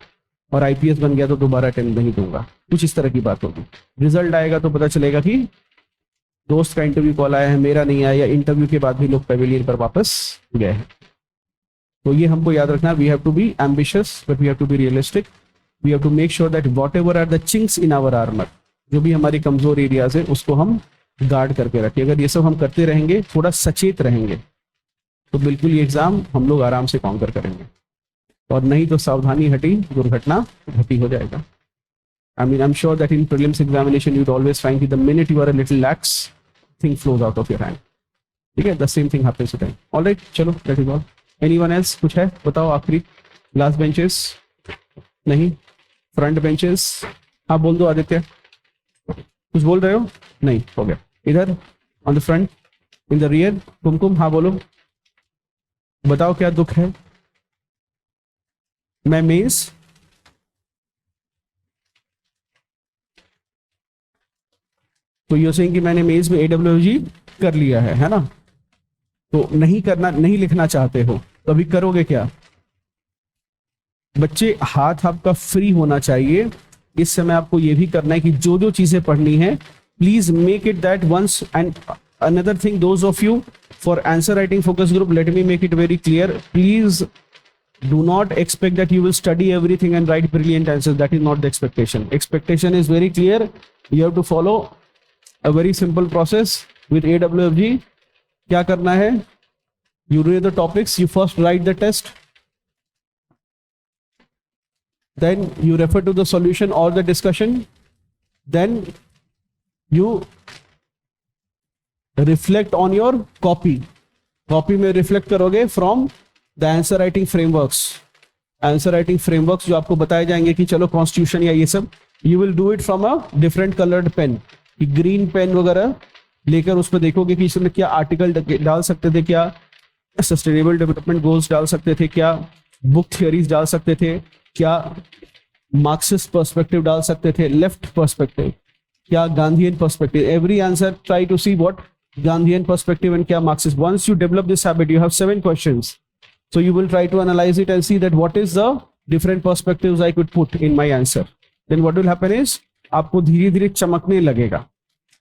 S9: और आईपीएस बन गया तो दोबारा अटेम्प्ट नहीं दूंगा. कुछ इस तरह की बात होगी. रिजल्ट आएगा तो पता चलेगा कि दोस्त का इंटरव्यू कॉल आया है, मेरा नहीं आया, या इंटरव्यू के बाद भी लोग पेविलियन पर वापस गए हैं. तो ये हमको याद रखना, we have to be ambitious but we have to be realistic. We have to make sure that whatever are the chinks in our armour, जो भी हमारी कमजोर एरियाज है उसको हम गार्ड करके रखें. अगर ये सब हम करते रहेंगे, थोड़ा सचेत रहेंगे, तो बिल्कुल ये एग्जाम हम लोग आराम से कॉन्कर करेंगे. और नहीं तो सावधानी हटी दुर्घटना घटी हो जाएगा. I mean I am sure that in prelims examination you always find कि the minute you are a little lax, thing flows out of your hand. ठीक है, the same thing happens to time. Alright, चलो, that is all. Anyone else? कुछ है बताओ आखिरी. Last benches नहीं, front benches? हाँ बोल दो आदित्य, कुछ बोल रहे हो? नहीं, हो गया. इधर on the front, in the rear, Kumkum, हाँ बोलो, बताओ क्या दुख है. मैं मेंस तो ये सेइंग कि मैंने मेंस में AWFG कर लिया है ना? तो नहीं लिखना चाहते हो तो अभी करोगे क्या? बच्चे, हाथ आपका फ्री होना चाहिए. इस समय आपको ये भी करना है कि जो जो चीजें पढ़नी है, please make it that once. And another thing, those of you for answer writing focus group, let me make it very clear. Please do not expect that you will study everything and write brilliant answers. That is not the expectation. Expectation is very clear. You have to follow a very simple process with AWFG. क्या करना है? You read the topics. You first write the test. Then you refer to the solution or the discussion. Then you reflect on your copy. Copy में reflect करोगे from the answer writing frameworks. Answer writing frameworks जो आपको बताए जाएंगे कि चलो constitution या ये सब you will do it from a different colored pen. Green pen वगैरह लेकर उस पर देखोगे कि इसमें क्या आर्टिकल डाल सकते थे, क्या सस्टेनेबल डेवलपमेंट गोल्स डाल सकते थे, क्या बुक थियरीज डाल सकते थे, क्या मार्क्सिस्ट पर्सपेक्टिव डाल सकते थे, लेफ्ट पर्सपेक्टिव, क्या Gandhian perspective. Every answer try to see what Gandhian perspective and क्या Marxist. Once you develop this habit, you have 7 questions. So you will try to analyze it and see that what is the different perspectives I could put in my answer. Then what will happen is आपको धीरे धीरे चमकने लगेगा.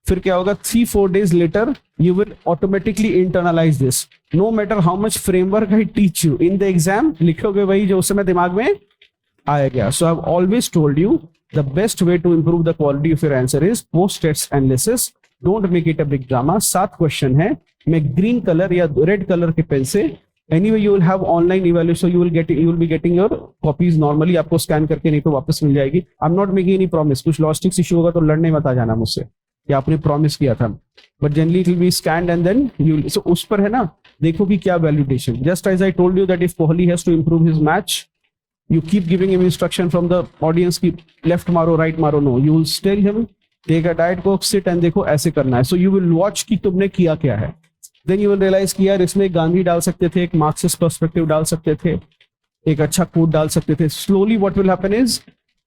S9: फिर क्या होगा, 3-4 days later you will automatically internalize this. No matter how much framework I teach you in the exam, लिखोगे वही जो उस समय दिमाग में आएगा. So I've always told you the best way to improve the quality of your answer is post tests analysis. Don't make it a big drama. 7 question है, मैं ग्रीन कलर या रेड कलर के पेन से, anyway you will have online evaluation, so you will be getting your copies normally. आपको scan करके नहीं तो वापस मिल जाएगी. I'm not making any promise. कुछ लॉजिस्टिक्स इशू होगा तो लड़ने मत आ जाना मुझसे कि आपने प्रॉमिस किया था. But generally it will be scanned and then you, so उस पर है ना, देखो कि क्या validation. Just as I told you that if Kohli has to improve his match, you keep giving him instruction from the audience की left मारो right मारो, no, you will tell him take a diet coke, sit and देखो ऐसे करना है. So you will watch कि तुमने किया क्या है. Then you will realize कि यार इसमें गांधी डाल सकते थे, एक मार्क्सिस्ट पर्सपेक्टिव डाल सकते थे, एक अच्छा कोट डाल सकते थे. Slowly what will happen is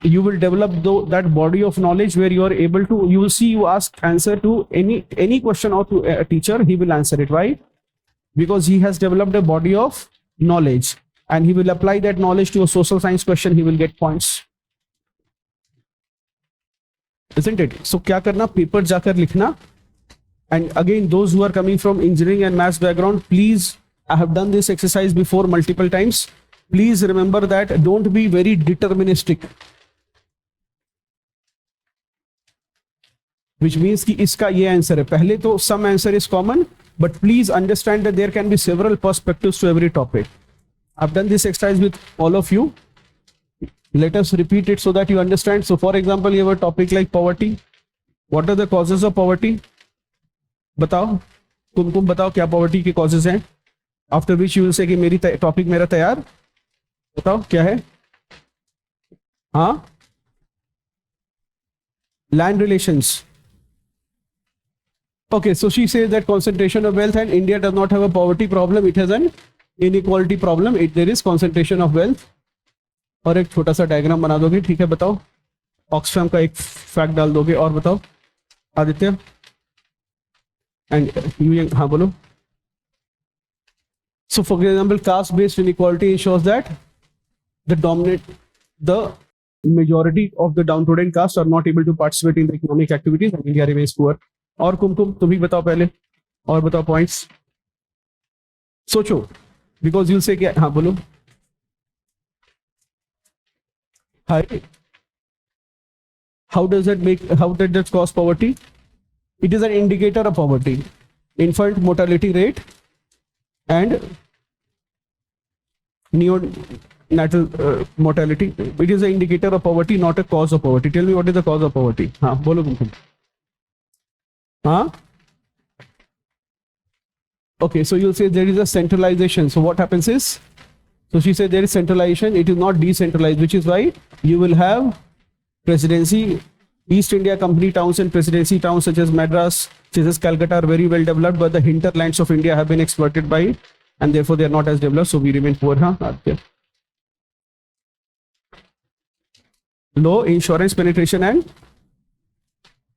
S9: you will develop that body of knowledge where you are able to, you will see, you ask answer to any question or to a teacher, he will answer it. Why? Because he has developed a body of knowledge and he will apply that knowledge to a social science question, he will get points. Isn't it? So क्या करना, paper जाकर लिखना. And again, those who are coming from engineering and maths background, please, I have done this exercise before multiple times. Please remember that don't be very deterministic. Which means कि इसका ये answer है. पहले तो some answer is common, but please understand that there can be several perspectives to every topic. I've done this exercise with all of you. Let us repeat it so that you understand. So for example, you have a topic like poverty. What are the causes of poverty? बताओ, तुम बताओ क्या poverty के causes हैं. After which you will say कि मेरी topic मेरा तैयार. बताओ क्या है. हाँ, land relations. Okay, so she says that concentration of wealth, and India does not have a poverty problem, it has an inequality problem. There is concentration of wealth. और एक छोटा सा डायग्राम बना दोगे, ठीक है. बताओ, ऑक्सफैम का एक फैक्ट डाल दोगे. और बताओ आदित्य एंड यू, हाँ बोलो. So for example, caste based inequality ensures that the majority of the downtrodden caste are not able to participate in the economic activities and India remains poor. और कुमकुम तुम ही बताओ पहले, और बताओ पॉइंट्स. सोचो, बिकॉज यूल से क्या, हाँ बोलो. Hi. How does that cause poverty? It is an indicator of poverty. Infant mortality rate and neonatal mortality. It is an indicator of poverty, not a cause of poverty. Tell me what is the cause of poverty? हाँ बोलो तुम. हाँ. Okay, so you'll say there is a centralization. So what happens is, so she said there is centralization, it is not decentralized, which is why you will have presidency, East India Company towns and presidency towns such as Madras, such as Calcutta are very well developed, but the hinterlands of India have been exploited by it and therefore they are not as developed, so we remain poor. Low insurance penetration and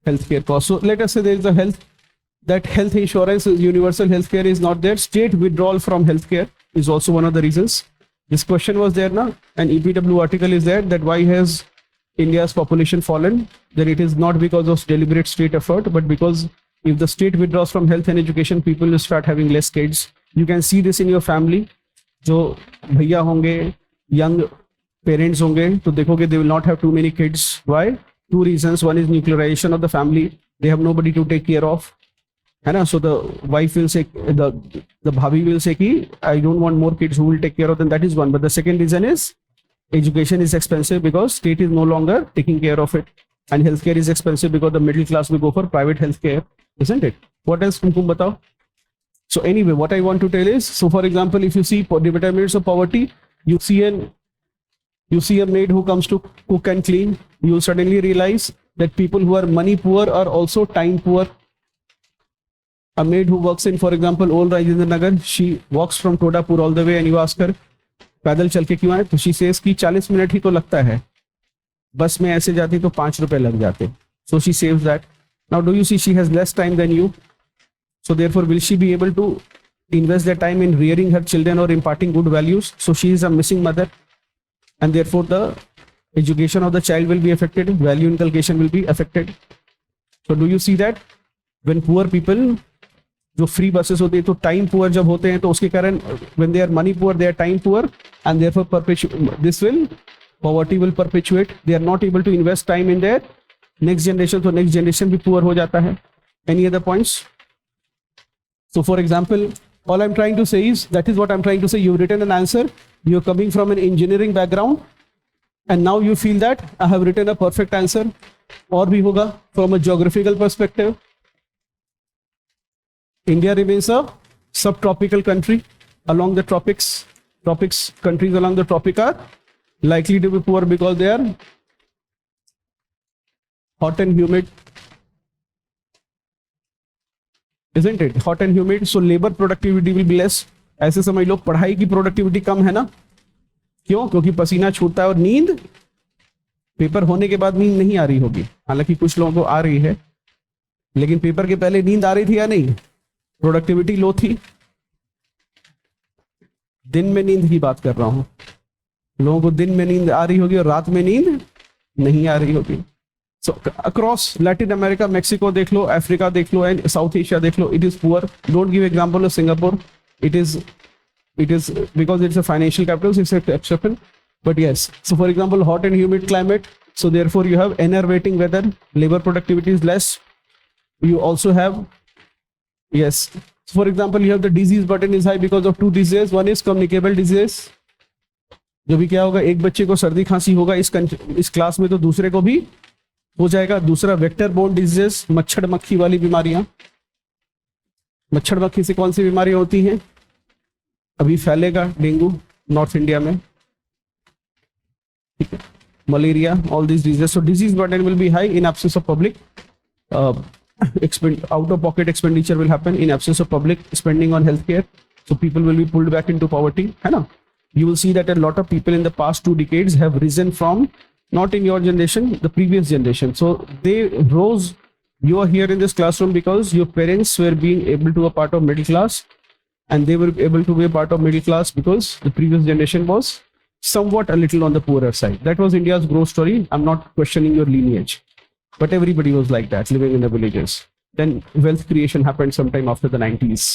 S9: healthcare costs. So let us say there is a health insurance, universal healthcare is not there. State withdrawal from healthcare is also one of the reasons. This question was there now, an EPW article is there that why has India's population fallen? Then it is not because of deliberate state effort, but because if the state withdraws from health and education, people will start having less kids. You can see this in your family. जो भैया होंगे, young parents होंगे, तो देखोगे they will not have too many kids. Why? 2 reasons. One is nuclearization of the family. They have nobody to take care of. है ना? So the wife will say, the bhabi will say कि I don't want more kids, who will take care of them. That is one. But the second reason is education is expensive because state is no longer taking care of it, and healthcare is expensive because the middle class will go for private healthcare, isn't it? What else? Kumkum batao. So anyway, what I want to tell is, so for example, if you see determinants of poverty, you see an You see a maid who comes to cook and clean, you suddenly realize that people who are money poor are also time poor. A maid who works in, for example, Old Rajendra Nagar, she walks from Todapur all the way, and you ask her, पैदल चल के क्यों आए? तो she says कि 40 minute ही तो लगता है, बस में ऐसे जाती तो 5 रुपए लग जाते. So she saves that. Now do you see she has less time than you? So therefore will she be able to invest their time in rearing her children or imparting good values? So she is a missing mother, and therefore the education of the child will be affected, value inculcation will be affected. So do you see that when poor people, जो free buses होती है तो time poor जब होते हैं तो उसके कारण when they are money poor they are time poor, and therefore this will poverty will perpetuate. They are not able to invest time in their next generation, so next generation भी poor हो जाता है. Any other points? So for example, all I'm trying to say is, that is what I'm trying to say, you've written an answer, you're coming from an engineering background, and now you feel that I have written a perfect answer. और भी होगा from a geographical perspective. India remains a subtropical country along the tropics. Countries along the tropic are likely to be poor because they are hot and humid. Isn't it? Hot and humid. So labor productivity will be less. ऐसे समझ लो पढ़ाई की productivity कम है ना? क्यों? क्योंकि पसीना छूटता है और नींद, पेपर होने के बाद नींद नहीं आ रही होगी. हालांकि कुछ लोगों को आ रही है, लेकिन पेपर के पहले नींद आ रही थी या नहीं? प्रोडक्टिविटी लो थी. दिन में नींद की बात कर रहा हूं. लोगों को दिन में नींद आ रही होगी और रात में नींद नहीं आ रही होगी. So across Latin America, Mexico देख लो, अफ्रीका देख लो, एंड साउथ एशिया देख लो, it is poor. Don't give example of Singapore. It is because it's a financial capital, so it's an exception. But yes, so for example, hot and humid climate, so therefore you have enervating weather, labor productivity is less. You also have, yes, so for example, you have the disease burden is high because of two diseases. One is communicable disease. जो भी क्या होगा, एक बच्चे को सर्दी खांसी होगा इस क्लास में तो दूसरे को भी हो जाएगा. दूसरा वेक्टर बोर्न डिजीजेस, मच्छर मक्खी वाली बीमारियां. मच्छर मक्खी से कौन सी बीमारियां होती हैं? अभी फैलेगा डेंगू नॉर्थ इंडिया में, ठीक है, malaria, all this diseases. So disease burden will be high in absence of public. Out of pocket expenditure will happen in absence of public spending on healthcare. So people will be pulled back into poverty. है ना? You will see that a lot of people in the past 2 decades have risen from, not in your generation, the previous generation. So they rose. You are here in this classroom because your parents were being able to be a part of middle class, and they were able to be a part of middle class because the previous generation was somewhat a little on the poorer side. That was India's growth story. I'm not questioning your lineage, but everybody was like that, living in the villages. Then wealth creation happened sometime after the 90s,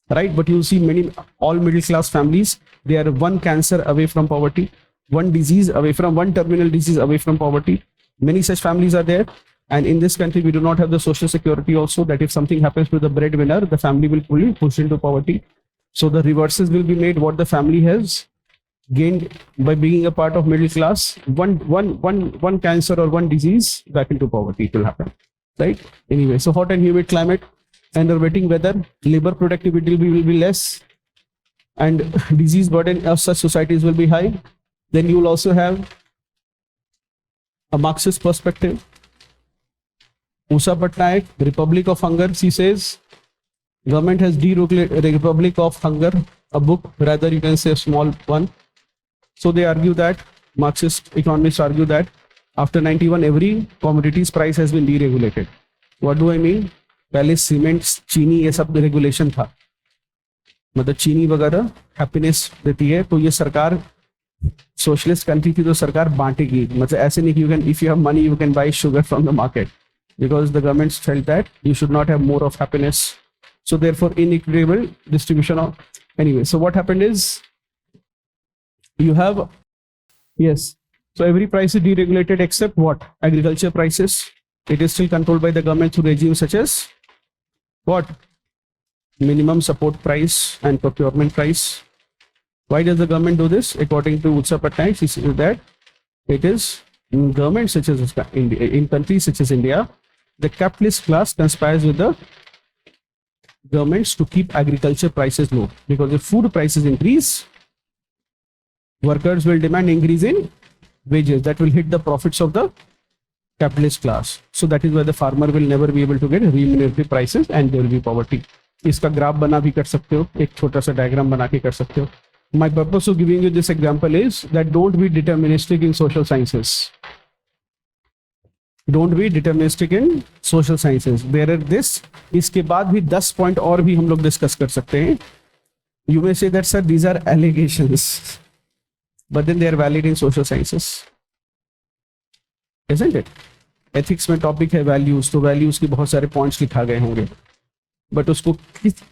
S9: right? But you'll see many, all middle class families, they are one cancer away from poverty, one disease away from, one terminal disease away from poverty. Many such families are there. And in this country, we do not have the social security also, that if something happens to the breadwinner, the family will be pushed into poverty. So the reverses will be made. What the family has gained by being a part of middle class, one cancer or one disease, back into poverty, it will happen, right? Anyway, so hot and humid climate, enervating weather, labor productivity will be less, and disease burden of such societies will be high. Then you will also have a Marxist perspective. Usha Patnaik, Republic of Hunger, she says, government has deregulated Republic of Hunger, a book, rather you can say a small one. So they argue that, Marxist economists argue that after 91, every commodities price has been deregulated. What do I mean? पहले cement, चीनी, ये sub regulation था, मतलब चीनी वगैरह happiness देती है, तो ये सरकार सोशलिस्ट कंट्री थी तो सरकार बांटेगी. मतलब ऐसे नहीं कि you can, if you have money you can buy sugar from the market, because the governments felt that you should not have more of happiness. So therefore inequitable distribution of, anyway, so what happened is you have, yes, so every price is deregulated except what? Agriculture prices. It is still controlled by the government through regimes such as what? Minimum support price and procurement price. Why does the government do this? According to Utsa Patnaik, she says that it is in governments such as India, in countries such as India, the capitalist class conspires with the governments to keep agriculture prices low, because if food prices increase, Workers will demand increase in wages. That will hit the profits of the capitalist class. So that is why the farmer will never be able to get remunerative prices and there will be poverty. इसका graph बना भी कर सकते हो, एक छोटा सा diagram बना के कर सकते हो. My purpose of giving you this example is that don't be deterministic in social sciences. Don't be deterministic in social sciences. There are this. इसके बाद भी 10 पॉइंट और भी हम लोग डिस्कस कर सकते हैं. You may say that sir these are allegations, but then they are valid in social sciences, isn't it? Ethics में टॉपिक है वैल्यूज, तो वैल्यूज के बहुत सारे पॉइंट्स लिखा गए होंगे, बट उसको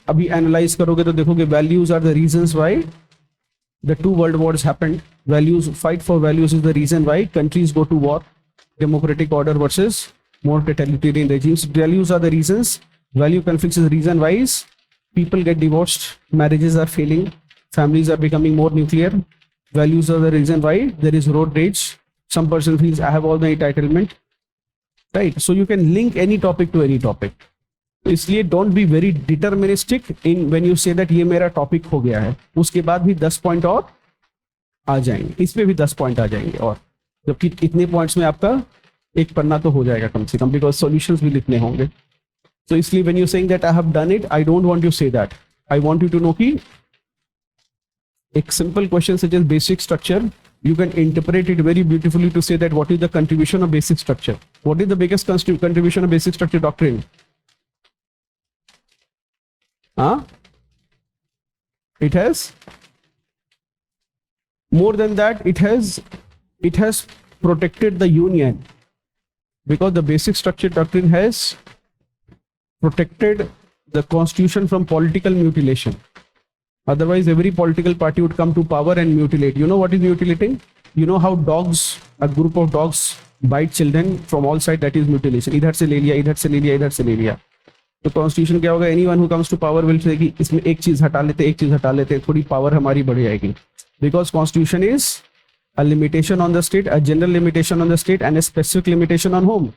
S9: अभी एनालाइज करोगे तो देखोगे values are the reasons why the 2 world wars happened. Values, fight for values is the reason why countries go to war. Democratic order versus more totalitarian regimes. Values are the reasons. Value conflicts is the reason why is people get divorced, marriages are failing, families are becoming more nuclear. Values are the reason why there is road rage. Some person feels I have all the entitlement. Right? So you can link any topic to any topic. इसलिए don't be very deterministic in when you say that ये मेरा topic हो गया है. उसके बाद भी 10 point और आ जाएंगे, इसमें भी 10 पॉइंट आ जाएंगे, और जबकि इतने पॉइंट्स में आपका एक पन्ना तो हो जाएगा कम से कम, बिकॉज सॉल्यूशंस भी लिखने होंगे. तो इसलिए when you saying that I have done it, I don't want you say that. I want you to know कि एक simple question such as basic structure, you can interpret it very beautifully to say that what is the contribution of basic structure. What is the biggest contribution of basic structure doctrine? It has more than that. It has protected the union, because the basic structure doctrine has protected the constitution from political mutilation. Otherwise, every political party would come to power and mutilate. You know what is mutilating? You know how dogs, a group of dogs, bite children from all sides. That is mutilation. इधर से ले लिया, इधर से ले लिया, इधर से ले लिया. तो कॉन्स्टिट्यूशन क्या होगा? Anyone who comes to power will say कि इसमें एक चीज हटा लेते, एक चीज हटा लेते, थोड़ी पावर हमारी बढ़ जाएगी. Because constitution is a limitation on the state, a general limitation on the state and a specific limitation on home,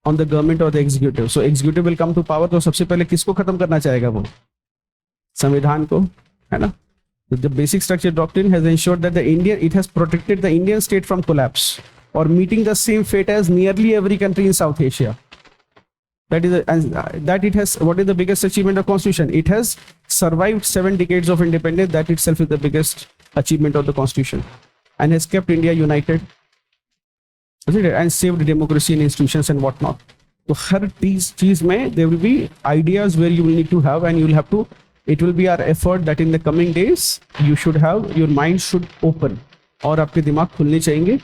S9: on the government और the executive. So executive will come to power, तो सबसे पहले किसको खत्म करना चाहेगा वो? संविधान को, है ना? The basic structure doctrine has ensured that it has protected the Indian state from collapse or meeting the same fate as nearly every country in South Asia. That it has, what is the biggest achievement of Constitution? It has survived 7 decades of independence. That itself is the biggest achievement of the Constitution, and has kept India united, and saved democracy and institutions and whatnot. So हर चीज में there will be ideas where you will need to have, and you will have to. It will be our effort that in the coming days you should have, your mind should open, और आपके दिमाग खुलने चाहिए.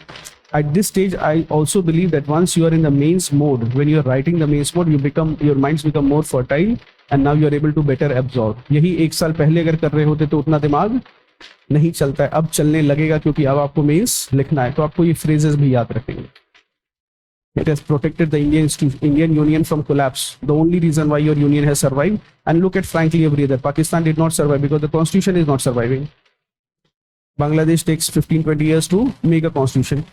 S9: At this stage, I also believe that once you are in the mains mode, when you are writing the mains mode, your minds become more fertile, and now you are able to better absorb. यही 1 साल पहले अगर कर रहे होते तो उतना दिमाग नहीं चलता है. अब चलने लगेगा, क्योंकि अब आपको मेंस लिखना है, तो आपको ये phrases भी याद रखेंगे. It has protected the Indian Union from collapse. The only reason why your union has survived, and look at frankly every other. Pakistan did not survive because the constitution is not surviving. Bangladesh takes 15-20 years to make a constitution.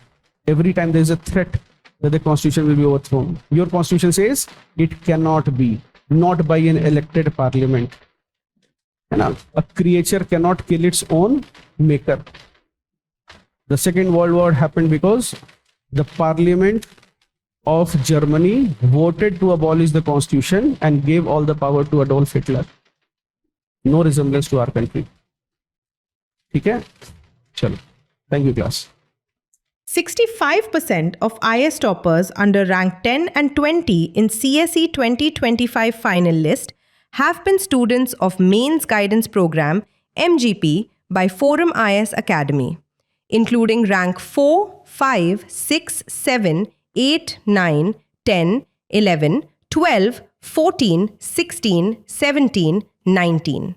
S9: Every time there is a threat that the constitution will be overthrown. Your constitution says it cannot be, not by an elected parliament. And a creature cannot kill its own maker. The Second World War happened because the parliament of Germany voted to abolish the constitution and gave all the power to Adolf Hitler. No resemblance to our country. ठीक है? चलो. Thank you, class.
S10: 65% of IS toppers under rank 10 and 20 in CSE 2025 final list have been students of Mains Guidance Program MGP by ForumIAS Academy, including rank 4, 5, 6, 7, 8, 9, 10, 11, 12, 14, 16, 17, 19.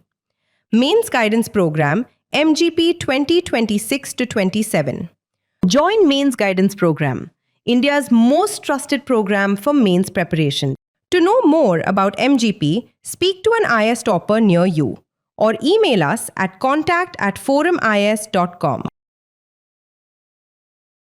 S10: Mains Guidance Program MGP 2026 to 27. Join Mains Guidance Program, India's most trusted program for mains preparation. To know more about MGP, speak to an IS topper near you or email us at contact@forumias.com.